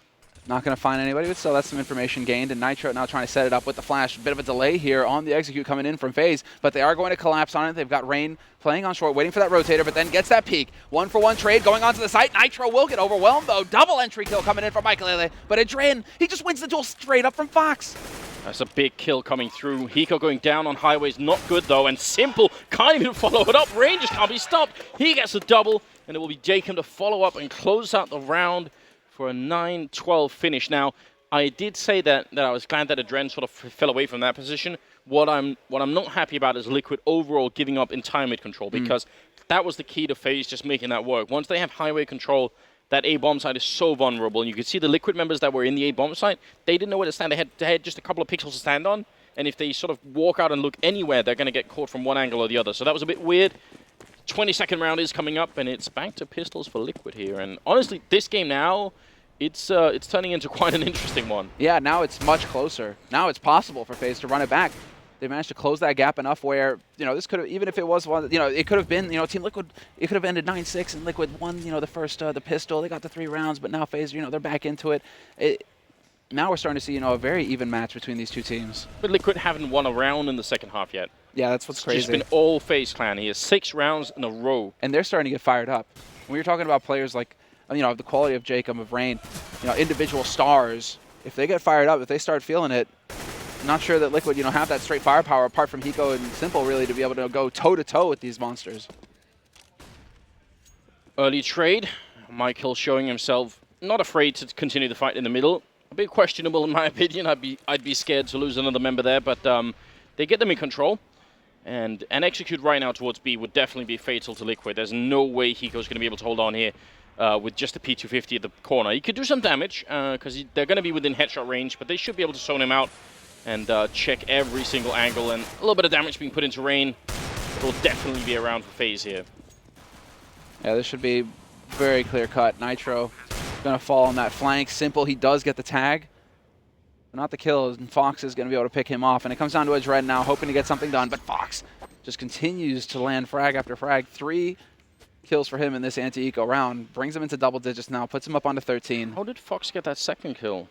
Not going to find anybody, but still that's some information gained. And Nitro now trying to set it up with the flash. A bit of a delay here on the execute coming in from FaZe, but they are going to collapse on it. They've got Rain playing on short, waiting for that rotator, but then gets that peek. 1-for-1 trade going onto the site. Nitro will get overwhelmed, though. Double entry kill coming in from Michael, but Adren, he just wins the duel straight up from Fox.
That's a big kill coming through. Hiko going down on highways, not good though, and Simple can't even follow it up. Rain just can't be stopped. He gets a double, and it will be Jacob to follow up and close out the round for a 9-12 finish. Now, I did say that I was glad that Adren sort of fell away from that position. What I'm not happy about is Liquid overall giving up entire mid control, because that was the key to FaZe just making that work. Once they have highway control, that A-bomb site is so vulnerable, and you can see the Liquid members that were in the A-bomb site, they didn't know where to stand. They had just a couple of pixels to stand on, and if they sort of walk out and look anywhere, they're going to get caught from one angle or the other. So that was a bit weird. 22nd round is coming up, and it's back to pistols for Liquid here. And honestly, this game now, it's turning into quite an interesting one.
Yeah, now it's much closer. Now it's possible for FaZe to run it back. They managed to close that gap enough where, this could have, even if it was one, it could have been, Team Liquid, it could have ended 9-6 and Liquid won, the first, the pistol. They got the 3 rounds, but now FaZe, they're back into it. Now we're starting to see, a very even match between these two teams.
But Liquid haven't won a round in the second half yet.
Yeah, that's what's crazy.
It's just been all FaZe clan. He has 6 rounds in a row.
And they're starting to get fired up. When you're talking about players like, the quality of Jacob, of Rain, individual stars, if they get fired up, if they start feeling it, I'm not sure that Liquid, have that straight firepower apart from Hiko and Simple really to be able to go toe-to-toe with these monsters.
Early trade. Michael showing himself not afraid to continue the fight in the middle. A bit questionable in my opinion. I'd be scared to lose another member there, but they get them in control. And an execute right now towards B would definitely be fatal to Liquid. There's no way Hiko's going to be able to hold on here with just a P250 at the corner. He could do some damage because they're going to be within headshot range, but they should be able to zone him out and check every single angle, and a little bit of damage being put into Rain. It will definitely be around for FaZe here.
Yeah, this should be very clear cut. Nitro going to fall on that flank. Simple, he does get the tag. But not the kill, and Fox is going to be able to pick him off. And it comes down to Adren now, hoping to get something done, but Fox just continues to land frag after frag. 3 kills for him in this anti-eco round. Brings him into double digits now, puts him up onto 13.
How did Fox get that second kill?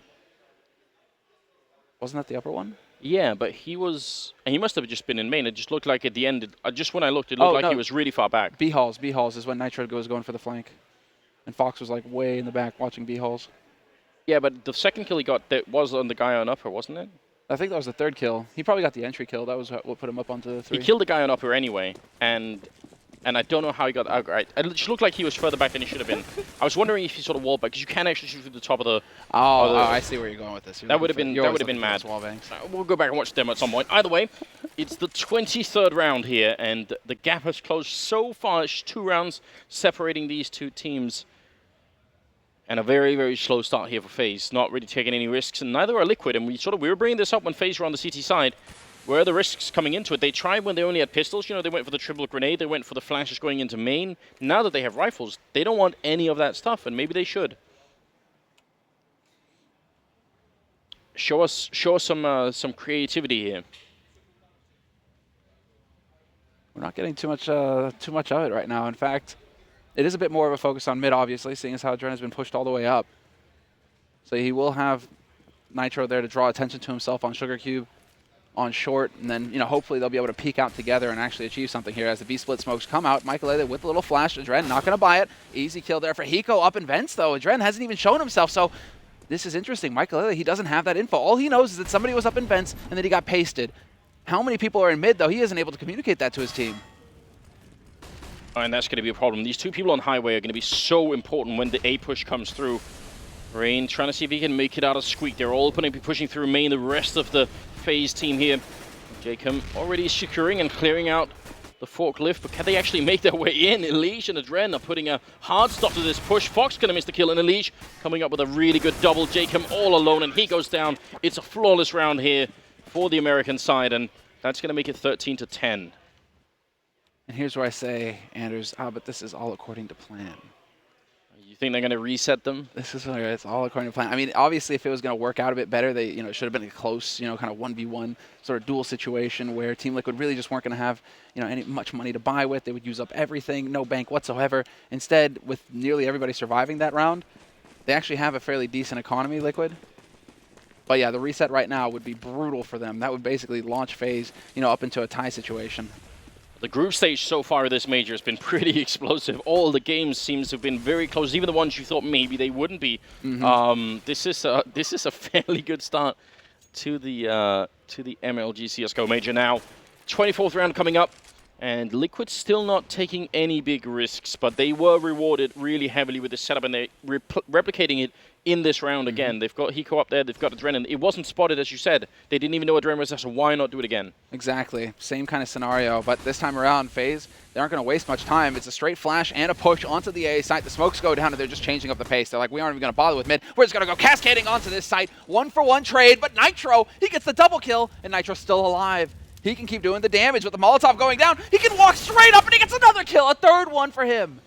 Wasn't that the upper one?
Yeah, but he was... And he must have just been in main. It just looked like at the end... just when I looked, it looked like he was really far back.
B-Halls. B-Halls is when Nitro was going for the flank. And Fox was like way in the back watching B-Halls.
Yeah, but the second kill he got that was on the guy on upper, wasn't it?
I think that was the 3rd kill. He probably got the entry kill. That was what put him up onto the 3.
He killed the guy on upper anyway, and I don't know how he got out. Right. It just looked like he was further back than he should have been. I was wondering if he sort of walled back, because you can actually shoot through the top of the...
Oh, I see where you're going with this.
That would have been mad. We'll go back and watch the demo at some point. Either way, it's the 23rd round here, and the gap has closed so far. It's 2 rounds separating these two teams. And a very, very slow start here for FaZe. Not really taking any risks, and neither are Liquid. And we were bringing this up when FaZe were on the CT side. Where are the risks coming into it? They tried when they only had pistols. They went for the triple grenade. They went for the flashes going into main. Now that they have rifles, they don't want any of that stuff, and maybe they should. Show us some creativity here.
We're not getting too much of it right now. In fact, it is a bit more of a focus on mid, obviously, seeing as how Adren has been pushed all the way up. So he will have Nitro there to draw attention to himself on Sugar Cube, on short, and then, hopefully they'll be able to peek out together and actually achieve something here as the B-split smokes come out. Michael with a little flash. Adren not going to buy it. Easy kill there for Hiko up in vents, though. Adren hasn't even shown himself, so this is interesting. Michael, he doesn't have that info. All he knows is that somebody was up in vents and that he got pasted. How many people are in mid, though? He isn't able to communicate that to his team.
And that's going to be a problem. These 2 people on highway are going to be so important when the A push comes through. Rain trying to see if he can make it out of Squeak. They're all going to be pushing through main. The rest of the FaZe team here. Jacob already securing and clearing out the forklift, but can they actually make their way in? Elish and Adren are putting a hard stop to this push. Fox going to miss the kill, and Elish coming up with a really good double. Jacob all alone, and he goes down. It's a flawless round here for the American side, and that's going to make it 13-10.
And here's where I say, Anders, but this is all according to plan.
You think they're going to reset them?
This is where it's all according to plan. I mean, obviously, if it was going to work out a bit better, they, it should have been a close, kind of 1v1 sort of duel situation where Team Liquid really just weren't going to have, any much money to buy with. They would use up everything, no bank whatsoever. Instead, with nearly everybody surviving that round, they actually have a fairly decent economy, Liquid. But yeah, the reset right now would be brutal for them. That would basically launch FaZe, up into a tie situation.
The group stage so far of this major has been pretty explosive. All the games seems to have been very close, even the ones you thought maybe they wouldn't be. This is a fairly good start to the MLG CS:GO major now. 24th round coming up, and Liquid still not taking any big risks, but they were rewarded really heavily with this setup, and they're replicating it in this round again. They've got Hiko up there, they've got Adren, and it wasn't spotted, as you said. They didn't even know Adren was there, so why not do it again?
Exactly. Same kind of scenario, but this time around, FaZe, they aren't going to waste much time. It's a straight flash and a push onto the A site. The smokes go down, and they're just changing up the pace. They're like, we aren't even going to bother with mid. We're just going to go cascading onto this site. 1-for-1 trade, but Nitro, he gets the double kill, and Nitro's still alive. He can keep doing the damage with the Molotov going down. He can walk straight up, and he gets another kill, a third one for him.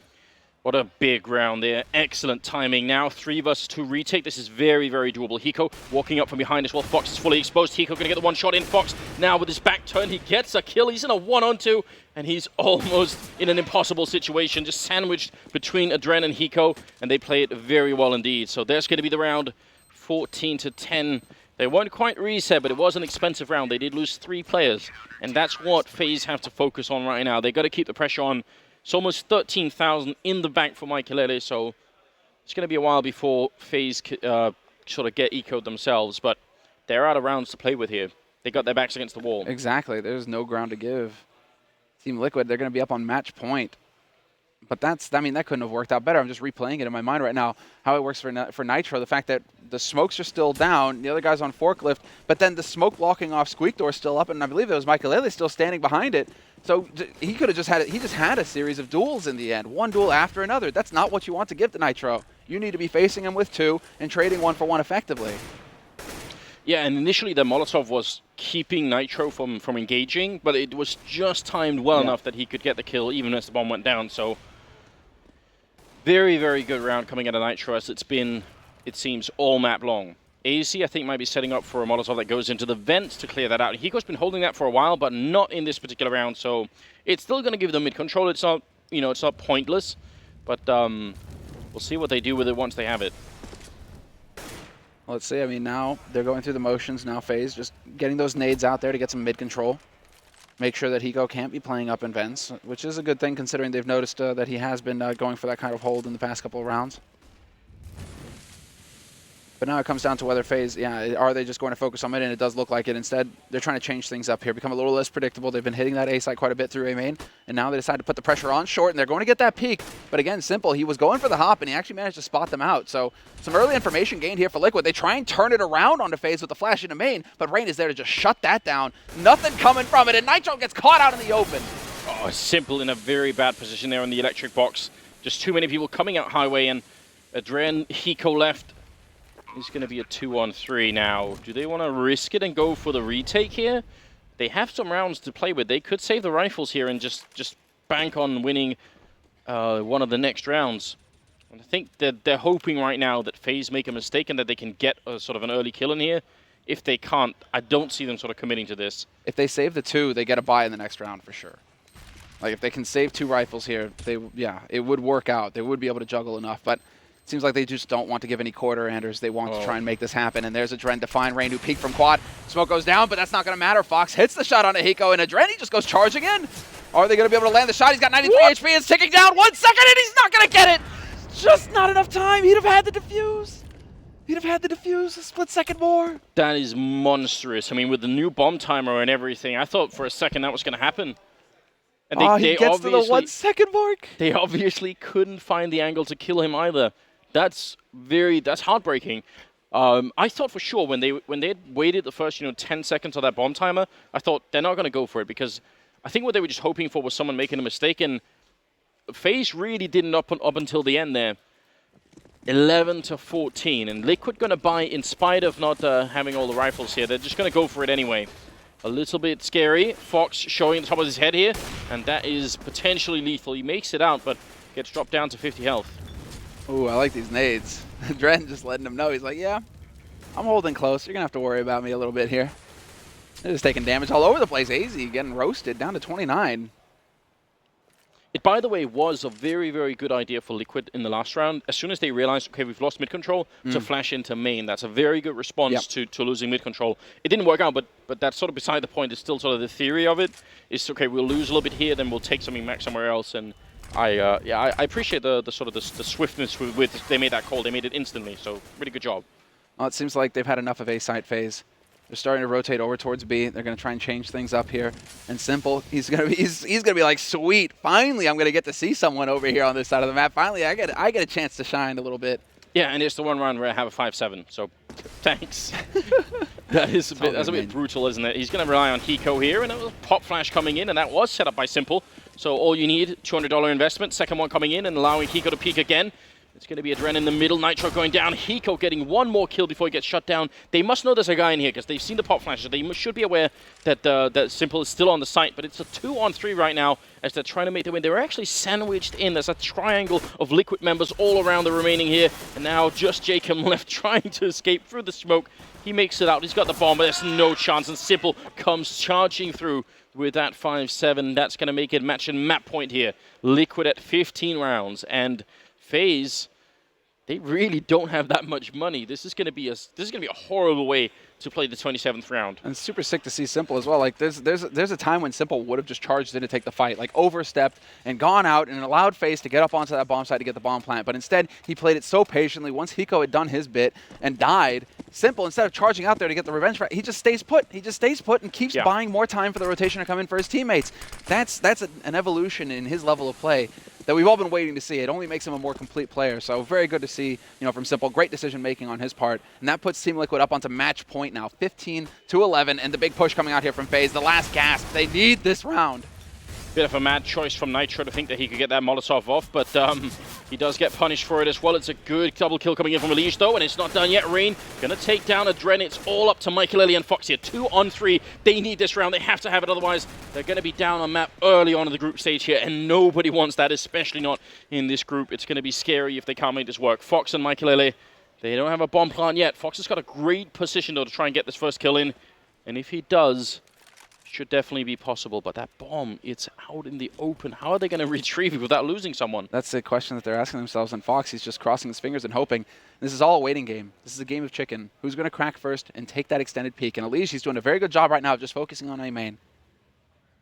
What a big round there. Excellent timing. Now 3 versus 2 retake. This is very, very doable. Hiko walking up from behind as well. Fox is fully exposed. Hiko going to get the one shot in. Fox now with his back turn. He gets a kill. He's in a 1-on-2, and he's almost in an impossible situation. Just sandwiched between Adren and Hiko, and they play it very well indeed. So there's going to be the round 14-10. They weren't quite reset, but it was an expensive round. They did lose 3 players, and that's what FaZe have to focus on right now. They got to keep the pressure on. It's almost 13,000 in the bank for Mikelele, so it's going to be a while before FaZe sort of get ecoed themselves, but they're out of rounds to play with here. They got their backs against the wall. Exactly.
There's no ground to give. Team Liquid, they're going to be up on match point. But that couldn't have worked out better. I'm just replaying it in my mind right now, how it works for Nitro. The fact that the smokes are still down, the other guy's on forklift, but then the smoke blocking off Squeak Door is still up, and I believe it was Mikelele still standing behind it. So he could have just had it. He just had a series of duels in the end, one duel after another. That's not what you want to give to Nitro. You need to be facing him with 2 and trading 1-for-1 effectively.
Yeah, and initially the Molotov was keeping Nitro from engaging, but it was just timed well enough that he could get the kill even as the bomb went down. So very, very good round coming out of Nitro, as it's been, it seems, all map long. AZ, I think, might be setting up for a Molotov that goes into the vents to clear that out. Hiko's been holding that for a while, but not in this particular round, so it's still going to give them mid-control. It's not, it's not pointless, but we'll see what they do with it once they have it.
Let's see. I mean, now they're going through the motions. Now FaZe just getting those nades out there to get some mid-control. Make sure that Hiko can't be playing up in vents, which is a good thing considering they've noticed that he has been going for that kind of hold in the past couple of rounds. But now it comes down to whether FaZe, are they just going to focus on mid? And it does look like it. Instead, they're trying to change things up here, become a little less predictable. They've been hitting that A site quite a bit through A main, and now they decide to put the pressure on short, and they're going to get that peak. But again, Simple, he was going for the hop, and he actually managed to spot them out. So some early information gained here for Liquid. They try and turn it around onto FaZe with the flash into main, but Rain is there to just shut that down. Nothing coming from it, and Nitro gets caught out in the open.
Oh, Simple in a very bad position there on the electric box. Just too many people coming out highway, and Adren, Hiko left. It's going to be a 2-on-3 now. Do they want to risk it and go for the retake here? They have some rounds to play with. They could save the rifles here and just bank on winning one of the next rounds. And I think that they're hoping right now that FaZe make a mistake and that they can get a sort of an early kill in here. If they can't, I don't see them sort of committing to this.
If they save the 2, they get a bye in the next round for sure. Like if they can save 2 rifles here, it would work out. They would be able to juggle enough, but seems like they just don't want to give any quarter, Anders. They want to try and make this happen. And there's Adren Define, Rain who peeked from quad. Smoke goes down, but that's not going to matter. Fox hits the shot onto Hiko, and Adren, he just goes charging in. Are they going to be able to land the shot? He's got 93 HP. It's ticking down. 1 second, and he's not going to get it. Just not enough time. He'd have had the defuse. A split second more.
That is monstrous. I mean, with the new bomb timer and everything, I thought for a second that was going to happen. And
he gets to the 1 second mark.
They obviously couldn't find the angle to kill him either. That's heartbreaking. I thought for sure when they had waited the first 10 seconds of that bomb timer, I thought they're not going to go for it because I think what they were just hoping for was someone making a mistake, and FaZe really didn't up until the end there. 11 to 14, and Liquid going to buy in spite of not having all the rifles here. They're just going to go for it anyway. A little bit scary. Fox showing the top of his head here, and that is potentially lethal. He makes it out, but gets dropped down to 50 health.
Ooh, I like these nades. Dren just letting him know. He's like, yeah, I'm holding close. You're going to have to worry about me a little bit here. They're just taking damage all over the place. AZ getting roasted down to 29.
It, by the way, was a very, very good idea for Liquid in the last round. As soon as they realized, okay, we've lost mid-control, to flash into main. That's a very good response to losing mid-control. It didn't work out, but that's sort of beside the point. It's still sort of the theory of it. It's, okay, we'll lose a little bit here, then we'll take something back somewhere else. And I appreciate the sort of the swiftness with which they made that call. They made it instantly, so really good job.
Well, it seems like they've had enough of A-site phase. They're starting to rotate over towards B. They're going to try and change things up here. And Simple, he's gonna be like, sweet. Finally, I'm going to get to see someone over here on this side of the map. Finally, I get a chance to shine a little bit.
Yeah, and it's the one round where I have a 5-7. So, thanks. That's a bit brutal, isn't it? He's going to rely on Hiko here, and it was pop flash coming in, and that was set up by Simple. So all you need, $200 investment. Second one coming in and allowing Hiko to peek again. It's going to be Adren in the middle. Nitro going down. Hiko getting one more kill before he gets shut down. They must know there's a guy in here because they've seen the pop flashes. They should be aware that that Simple is still on the site, but it's a 2-on-3 right now as they're trying to make the win. They're actually sandwiched in. There's a triangle of Liquid members all around the remaining here, and now just Jacob left trying to escape through the smoke. He makes it out. He's got the bomb, but there's no chance, and Simple comes charging through with that 5-7. That's going to make it match and map point here. Liquid at 15 rounds, and FaZe, they really don't have that much money. This is going to be a horrible way to play the 27th round.
And it's super sick to see Simple as well. Like there's a time when Simple would have just charged in to take the fight, like overstepped and gone out and allowed FaZe to get up onto that bomb site to get the bomb plant. But instead, he played it so patiently. Once Hiko had done his bit and died, Simple, instead of charging out there to get the revenge, he just stays put. He just stays put and keeps buying more time for the rotation to come in for his teammates. That's an evolution in his level of play that we've all been waiting to see. It only makes him a more complete player. So very good to see, from Simple. Great decision making on his part, and that puts Team Liquid up onto match point now, 15-11, and the big push coming out here from FaZe. The last gasp. They need this round.
Bit of a mad choice from Nitro to think that he could get that Molotov off, but he does get punished for it as well. It's a good double kill coming in from Elige, though, and it's not done yet. Rain gonna take down Adren. It's all up to Michael Ellie and Fox here. 2-on-3. They need this round. They have to have it, otherwise they're gonna be down on map early on in the group stage here, and nobody wants that, especially not in this group. It's gonna be scary if they can't make this work. Fox and Michael Ellie, they don't have a bomb plant yet. Fox has got a great position, though, to try and get this first kill in, and if he does, should definitely be possible, but that bomb, it's out in the open. How are they going to retrieve it without losing someone?
That's the question that they're asking themselves, and Fox, he's just crossing his fingers and hoping. This is all a waiting game. This is a game of chicken. Who's going to crack first and take that extended peek? And Elige, he's doing a very good job right now of just focusing on A main.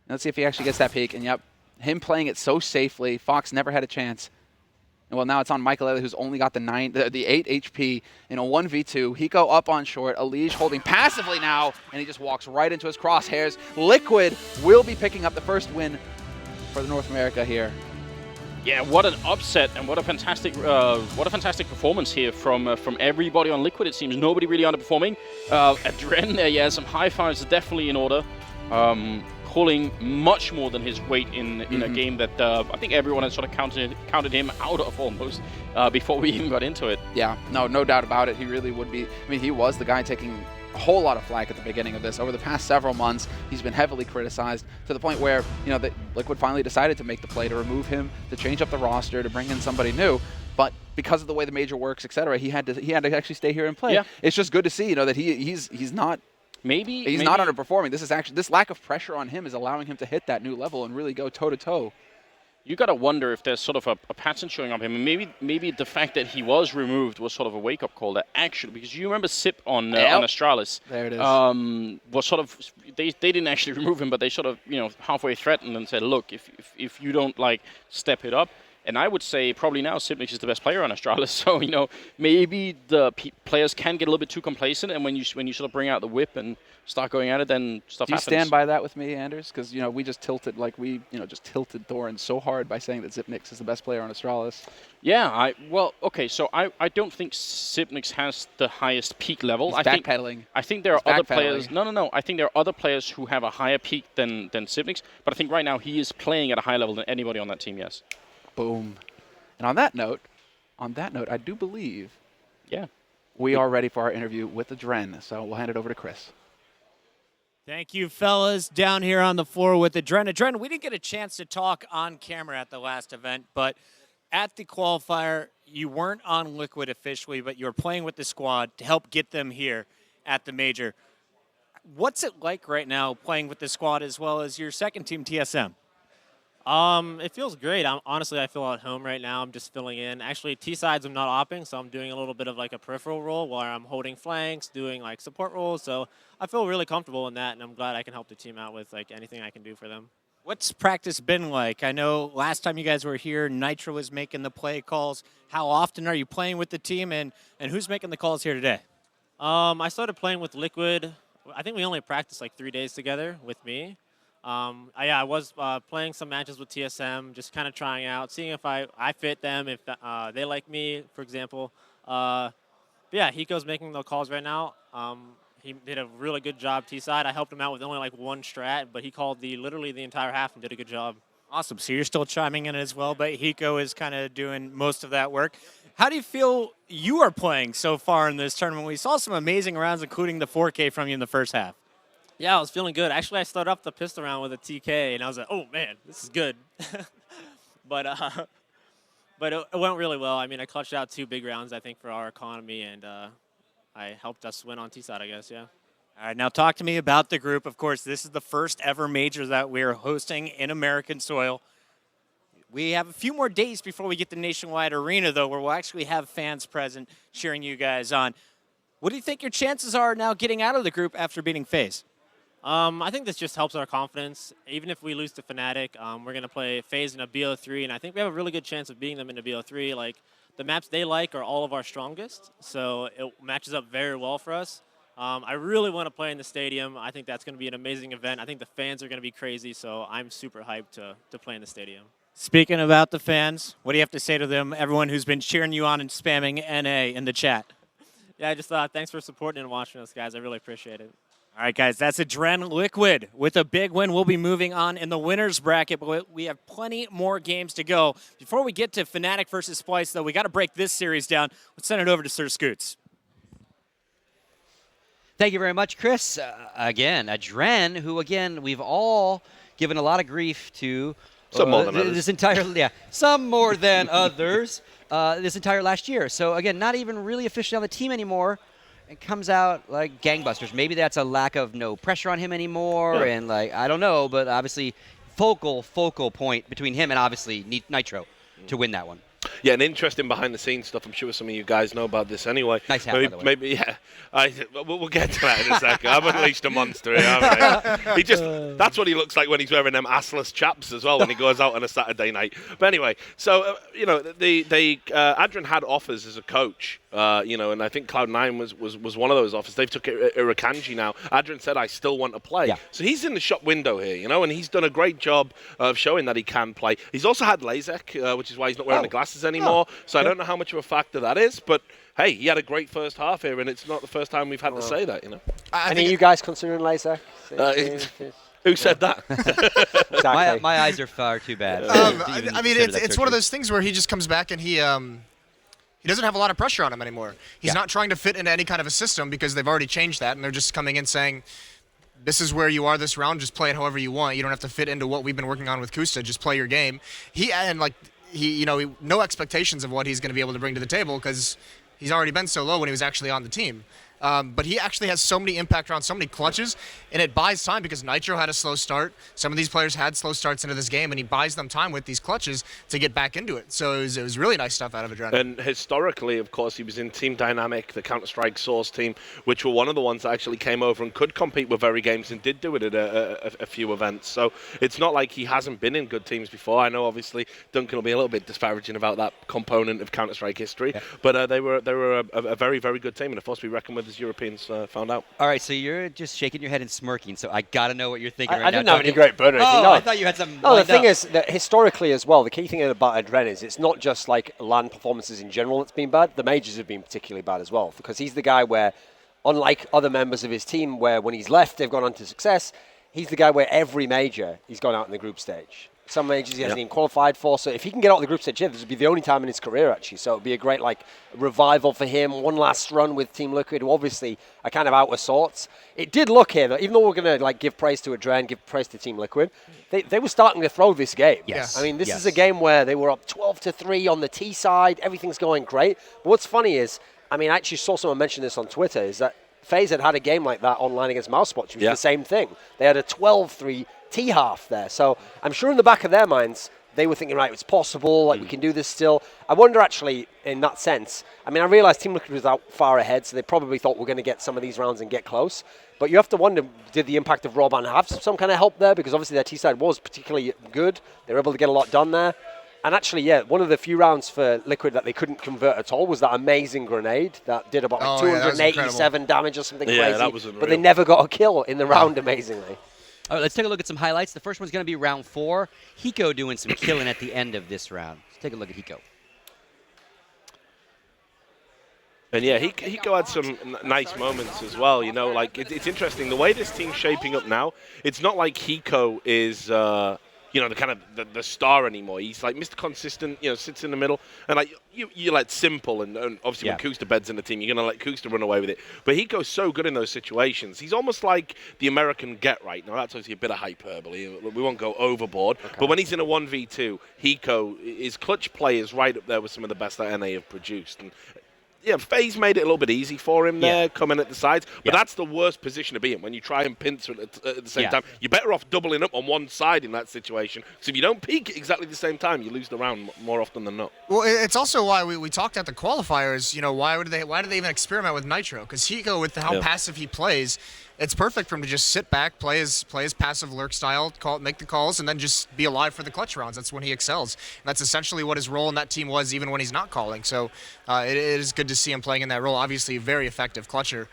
Let's see if he actually gets that peek, and yep, him playing it so safely. Fox never had a chance. And well, now it's on Michael Ellie, who's only got the 8 HP in a 1v2. Hiko up on short. Elige holding passively now, and he just walks right into his crosshairs. Liquid will be picking up the first win for the North America here.
Yeah, what an upset, and what a fantastic performance here from everybody on Liquid. It seems nobody really underperforming. Adren there, yeah, some high fives are definitely in order. Pulling much more than his weight in a game that I think everyone had sort of counted him out of almost before we even got into it.
Yeah, no doubt about it. He really would be. I mean, he was the guy taking a whole lot of flack at the beginning of this. Over the past several months, he's been heavily criticized to the point where, Liquid finally decided to make the play to remove him, to change up the roster, to bring in somebody new. But because of the way the major works, etc., he had to actually stay here and play.
Yeah.
It's just good to see, that he's not. He's not underperforming. This lack of pressure on him is allowing him to hit that new level and really go toe to toe.
You got to wonder if there's sort of a pattern showing up him, and maybe the fact that he was removed was sort of a wake up call. That actually, because you remember Sip on Astralis,
there it is.
Was sort of they didn't actually remove him, but they sort of halfway threatened and said, look, if you don't step it up. And I would say probably now Sipnich is the best player on Astralis. So, maybe the players can get a little bit too complacent. And when you sort of bring out the whip and start going at it, then stuff happens.
Do you stand by that with me, Anders? Because, we just tilted, just tilted Thorin so hard by saying that Sipnix is the best player on Astralis.
Yeah, so I don't think Sipnix has the highest peak level.
He's backpedaling.
I think there are other players. No. I think there are other players who have a higher peak than Sipnix. But I think right now he is playing at a higher level than anybody on that team, yes.
Boom. And on that note, On that note, I do believe
Yeah.
we are ready for our interview with the Dren, so we'll hand it over to Chris.
Thank you, fellas, down here on the floor with Adren. Adren, we didn't get a chance to talk on camera at the last event, but at the qualifier, you weren't on Liquid officially, but you were playing with the squad to help get them here at the major. What's it like right now playing with the squad as well as your second team, TSM?
It feels great. Honestly, I feel at home right now. I'm just filling in. Actually, T-sides I'm not opping, so I'm doing a little bit of like a peripheral role where I'm holding flanks, doing like support roles. So I feel really comfortable in that, and I'm glad I can help the team out with like anything I can do for them.
What's practice been like? I know last time you guys were here, Nitro was making the play calls. How often are you playing with the team, and who's making the calls here today?
I started playing with Liquid. I think we only practiced like 3 days together with me. I was playing some matches with TSM, just kind of trying out, seeing if I fit them, if they like me, for example. But yeah, Hiko's making the calls right now. He did a really good job T-side. I helped him out with only like one strat, but he called literally the entire half and did a good job.
Awesome. So you're still chiming in as well, but Hiko is kind of doing most of that work. How do you feel you are playing so far in this tournament? We saw some amazing rounds, including the 4K from you in the first half.
Yeah, I was feeling good. Actually, I started off the pistol round with a TK, and I was like, oh, man, this is good. but it went really well. I mean, I clutched out 2 big rounds, I think, for our economy, and I helped us win on T-side, I guess, yeah.
All right, now talk to me about the group. Of course, this is the first ever major that we're hosting in American soil. We have a few more days before we get the Nationwide Arena, though, where we'll actually have fans present cheering you guys on. What do you think your chances are now getting out of the group after beating FaZe?
I think this just helps our confidence. Even if we lose to Fnatic, we're going to play FaZe in a BO3, and I think we have a really good chance of beating them in a BO3. Like, the maps they like are all of our strongest, so it matches up very well for us. I really want to play in the stadium. I think that's going to be an amazing event. I think the fans are going to be crazy, so I'm super hyped to play in the stadium.
Speaking about the fans, what do you have to say to them, everyone who's been cheering you on and spamming NA in the chat?
Yeah, I just thanks for supporting and watching us, guys. I really appreciate it.
All right, guys, that's Adren Liquid with a big win. We'll be moving on in the winners bracket, but we have plenty more games to go. Before we get to Fnatic versus Splice, though, we got to break this series down. Let's send it over to Sir Scoots.
Thank you very much, Chris. Again, Adren, who, again, we've all given a lot of grief to.
Some more than others.
This entire, some more than others this entire last year. So, again, not even really officially on the team anymore. It comes out like gangbusters. Maybe that's a lack of no pressure on him anymore, and like I don't know, but obviously focal point between him and obviously Nitro to win that one.
Yeah, and interesting behind-the-scenes stuff. I'm sure some of you guys know about this anyway.
Nice hat, by the way.
Maybe, yeah. We'll get to that in a second. I've unleashed a monster here, haven't I? That's what he looks like when he's wearing them assless chaps as well when he goes out on a Saturday night. But anyway, so, Adrian had offers as a coach, and I think Cloud9 was one of those offers. They've took Irakanji now. Adrian said, I still want to play.
Yeah.
So he's in the shop window here, and he's done a great job of showing that he can play. He's also had LASIK, which is why he's not wearing the glasses anymore. So I don't know how much of a factor that is, but hey, he had a great first half here, and it's not the first time we've had to say that,
Any of you guys considering laser?
Who said that?
Exactly.
My eyes are far too bad.
I mean, it's one of those things where he just comes back and he doesn't have a lot of pressure on him anymore. He's not trying to fit into any kind of a system because they've already changed that, and they're just coming in saying, this is where you are this round, just play it however you want. You don't have to fit into what we've been working on with Kusta, just play your game. He no expectations of what he's going to be able to bring to the table because he's already been so low when he was actually on the team. But he actually has so many impact rounds, so many clutches, and it buys time because Nitro had a slow start. Some of these players had slow starts into this game, and he buys them time with these clutches to get back into it. So it was really nice stuff out of Adrenaline.
And historically, of course, he was in Team Dynamic, the Counter-Strike Source team, which were one of the ones that actually came over and could compete with Very Games and did do it at a few events. So it's not like he hasn't been in good teams before. I know, obviously, Duncan will be a little bit disparaging about that component of Counter-Strike history, but they were a very, very good team, and of course we reckon with as Europeans found out.
All right, so you're just shaking your head and smirking, so I got to know what you're thinking right now.
I didn't have any great burn or anything.
Oh,
No.
I thought you had some.
No, the thing is that historically as well, the key thing about Adren is it's not just like LAN performances in general that's been bad. The majors have been particularly bad as well because he's the guy where, unlike other members of his team where when he's left they've gone on to success, he's the guy where every major he's gone out in the group stage. some majors he hasn't even qualified for. So if he can get out of the group stage here, this would be the only time in his career, actually. So it would be a great, like, revival for him. One last run with Team Liquid, who obviously are kind of out of sorts. It did look here that even though we're going to, like, give praise to Adren, give praise to Team Liquid, they were starting to throw this game.
Yes.
I mean, this is a game where they were up 12-3 on the T side. Everything's going great. But what's funny is, I mean, I actually saw someone mention this on Twitter, is that FaZe had a game like that online against Mousespot, which was the same thing. They had a 12-3 T half there. So I'm sure in the back of their minds, they were thinking, right, it's possible, like we can do this still. I wonder actually, in that sense, I mean, I realized Team Liquid was out far ahead, so they probably thought we're going to get some of these rounds and get close. But you have to wonder, did the impact of Roban have some kind of help there? Because obviously their T side was particularly good. They were able to get a lot done there. And actually, yeah, one of the few rounds for Liquid that they couldn't convert at all was that amazing grenade that did about like 287 damage or something crazy.
That was unreal.
But they never got a kill in the round, amazingly.
All right, let's take a look at some highlights. The first one's going to be round 4. Hiko doing some killing at the end of this round. Let's take a look at Hiko.
And yeah, Hiko had some nice moments as well. You know, like it's interesting the way this team's shaping up now. It's not like Hiko is, you know, the kind of the star anymore. He's like Mr. Consistent. You know, sits in the middle, and like you let Simple and obviously when Kooksta beds in the team, you're gonna let Kooksta run away with it. But Hiko's so good in those situations. He's almost like the American Get Right. Now that's obviously a bit of hyperbole. We won't go overboard. Okay. But when he's in a 1v2, Hiko, his clutch play is right up there with some of the best that NA have produced. And yeah, FaZe made it a little bit easy for him there, coming at the sides. But that's the worst position to be in when you try and pincer it at the same time. You're better off doubling up on one side in that situation. Because if you don't peak at exactly the same time, you lose the round more often than not.
Well, it's also why we talked at the qualifiers. You know, why did they even experiment with Nitro? Because Hiko, with how passive he plays, it's perfect for him to just sit back, play his passive lurk style, make the calls, and then just be alive for the clutch rounds. That's when he excels. And that's essentially what his role in that team was, even when he's not calling. So it is good to see him playing in that role. Obviously, a very effective clutcher.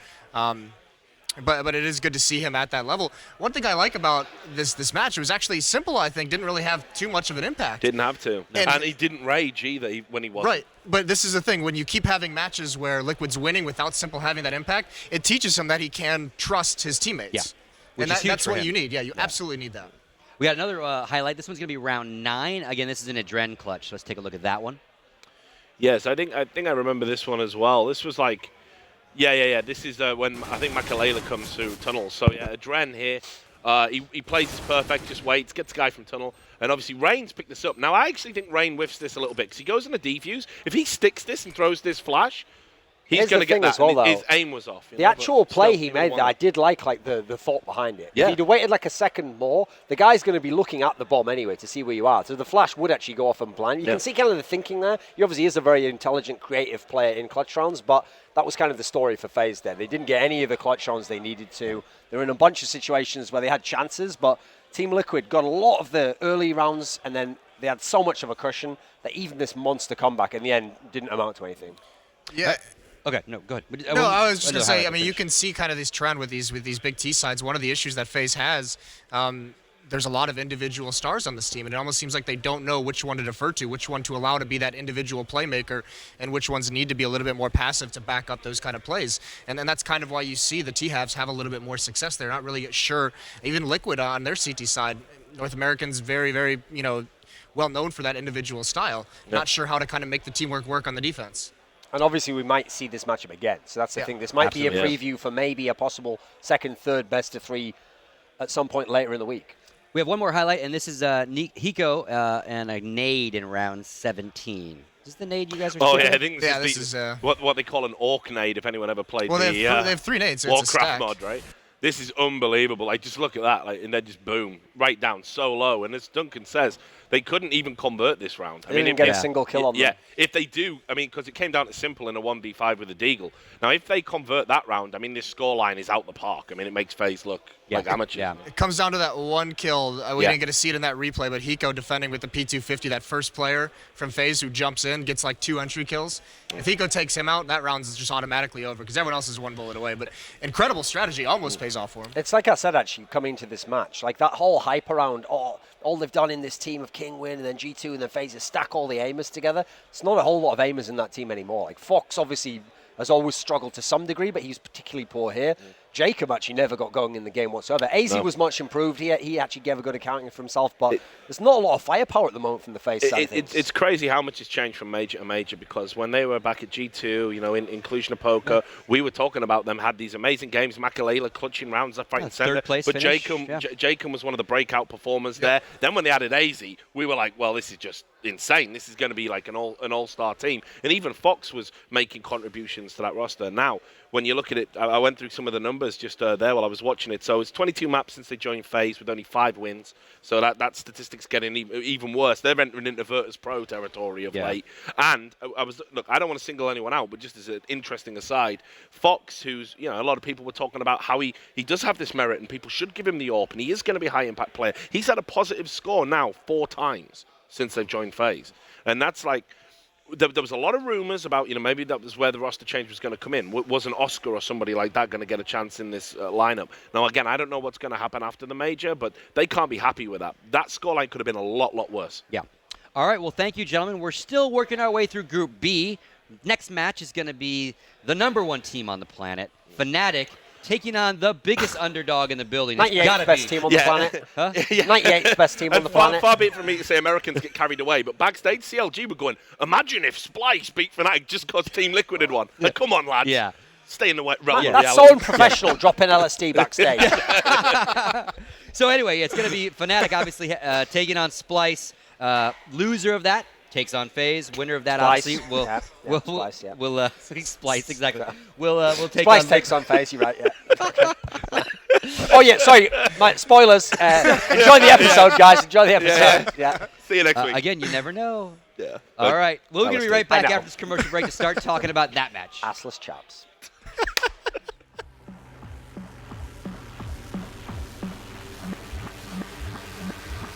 But it is good to see him at that level. One thing I like about this match, it was actually Simple, I think, didn't really have too much of an impact.
Didn't have to. And he didn't rage either when he wasn't.
Right. But this is the thing. When you keep having matches where Liquid's winning without Simple having that impact, it teaches him that he can trust his teammates.
Yeah.
And that's what you need. Yeah, you absolutely need that.
We got another highlight. This one's going to be round 9. Again, this is an Adren clutch. So let's take a look at that one.
Yes, I think I remember this one as well. This was like... Yeah. This is when I think Makalela comes through tunnel. So yeah, Adren here. He plays this perfect, just waits, gets the guy from tunnel, and obviously Rain's picked this up. Now I actually think Rain whiffs this a little bit because he goes in a defuse. If he sticks this and throws this flash, he's going to get that.
As well,
his aim was off.
The actual play he made, I did like the thought behind it. If he'd have waited like a second more, the guy's going to be looking at the bomb anyway to see where you are. So the flash would actually go off and blind. You can see kind of the thinking there. He obviously is a very intelligent, creative player in clutch rounds, but that was kind of the story for FaZe there. They didn't get any of the clutch rounds they needed to. They were in a bunch of situations where they had chances, but Team Liquid got a lot of the early rounds, and then they had so much of a cushion that even this monster comeback in the end didn't amount to anything.
Yeah.
Okay, no, go ahead.
No, I was just going to say, I mean, you can see kind of this trend with these big T sides. One of the issues that FaZe has, there's a lot of individual stars on this team, and it almost seems like they don't know which one to defer to, which one to allow to be that individual playmaker, and which ones need to be a little bit more passive to back up those kind of plays. And that's kind of why you see the T-Halves have a little bit more success. They're not really sure. Even Liquid on their CT side, North Americans very, very, well known for that individual style. Not sure how to kind of make the teamwork work on the defense.
And obviously we might see this matchup again. So that's the thing. This might be a preview for maybe a possible second, third best of 3 at some point later in the week.
We have one more highlight, and this is Hiko and a nade in round 17. Is this the nade you guys are
shooting?
Oh,
yeah, I think this is what they call an orc nade, if anyone ever played
they have 3 nades, so
Warcraft mod, right? This is unbelievable. Like, just look at that, and then just boom, right down, so low. And as Duncan says, they couldn't even convert this round.
They didn't get a single kill on them.
Yeah, if they do, I mean, because it came down to Simple in a 1v5 with a Deagle. Now, if they convert that round, I mean, this scoreline is out the park. I mean, it makes FaZe look like amateurs.
Yeah. It comes down to that one kill. We didn't get to see it in that replay, but Hiko defending with the P250, that first player from FaZe who jumps in, gets like 2 entry kills. If Hiko takes him out, that round's just automatically over because everyone else is 1 bullet away. But incredible strategy, almost pays off for him.
It's like I said, actually, coming into this match, like that whole hype around, all they've done in this team of King win and then G2 and then FaZe stack all the aimers together. It's not a whole lot of aimers in that team anymore. Like Fox obviously has always struggled to some degree, but he's particularly poor here. Jacob actually never got going in the game whatsoever. AZ was much improved. He actually gave a good accounting for himself, but there's not a lot of firepower at the moment from the FaZe side of things.
It's crazy how much has changed from major to major, because when they were back at G2, you know, in inclusion of poker, we were talking about them, had these amazing games, Makalele clutching rounds left, right, and center.
Third place
but
finish,
Jacob was one of the breakout performers there. Then when they added AZ, we were like, well, this is just insane. This is going to be like an all-star team. And even Fox was making contributions to that roster. Now, when you look at it, I went through some of the numbers just there while I was watching it. So it's 22 maps since they joined FaZe with only 5 wins. So that statistic's getting even worse. They're entering into Virtus Pro territory of late. And look, I don't want to single anyone out, but just as an interesting aside, Fox, who's, you know, a lot of people were talking about how he does have this merit and people should give him the AWP, and he is going to be a high-impact player. He's had a positive score now 4 times since they've joined FaZe. And that's like, there was a lot of rumors about, you know, maybe that was where the roster change was going to come in. Was an Oscar or somebody like that going to get a chance in this lineup? Now, again, I don't know what's going to happen after the major, but they can't be happy with that. That scoreline could have been a lot worse.
Yeah. All right, well, thank you, gentlemen. We're still working our way through Group B. Next match is going to be the #1 team on the planet, Fnatic, taking on the biggest underdog in the building.
98th best team on the planet.
Huh?
98th best team on the planet.
Far be it from me to say Americans get carried away, but backstage, CLG were going, imagine if Splice beat Fnatic just because Team Liquid had won. Like, come on, lads.
Yeah.
Stay in the realm of
That's
reality.
so unprofessional, dropping LSD backstage.
So anyway, it's going to be Fnatic obviously taking on Splice. Loser of that takes on FaZe. Winner of that obviously will
Splice, yeah.
will Splice exactly. We'll take
Splice
on
takes on FaZe, you're right, yeah. Oh yeah, sorry, spoilers. Enjoy the episode, guys. Enjoy the episode. Yeah.
See you next week.
Again, you never know.
Yeah.
All right, we're going to be right back
I know.
after this commercial break to start talking about that match.
Assless chaps.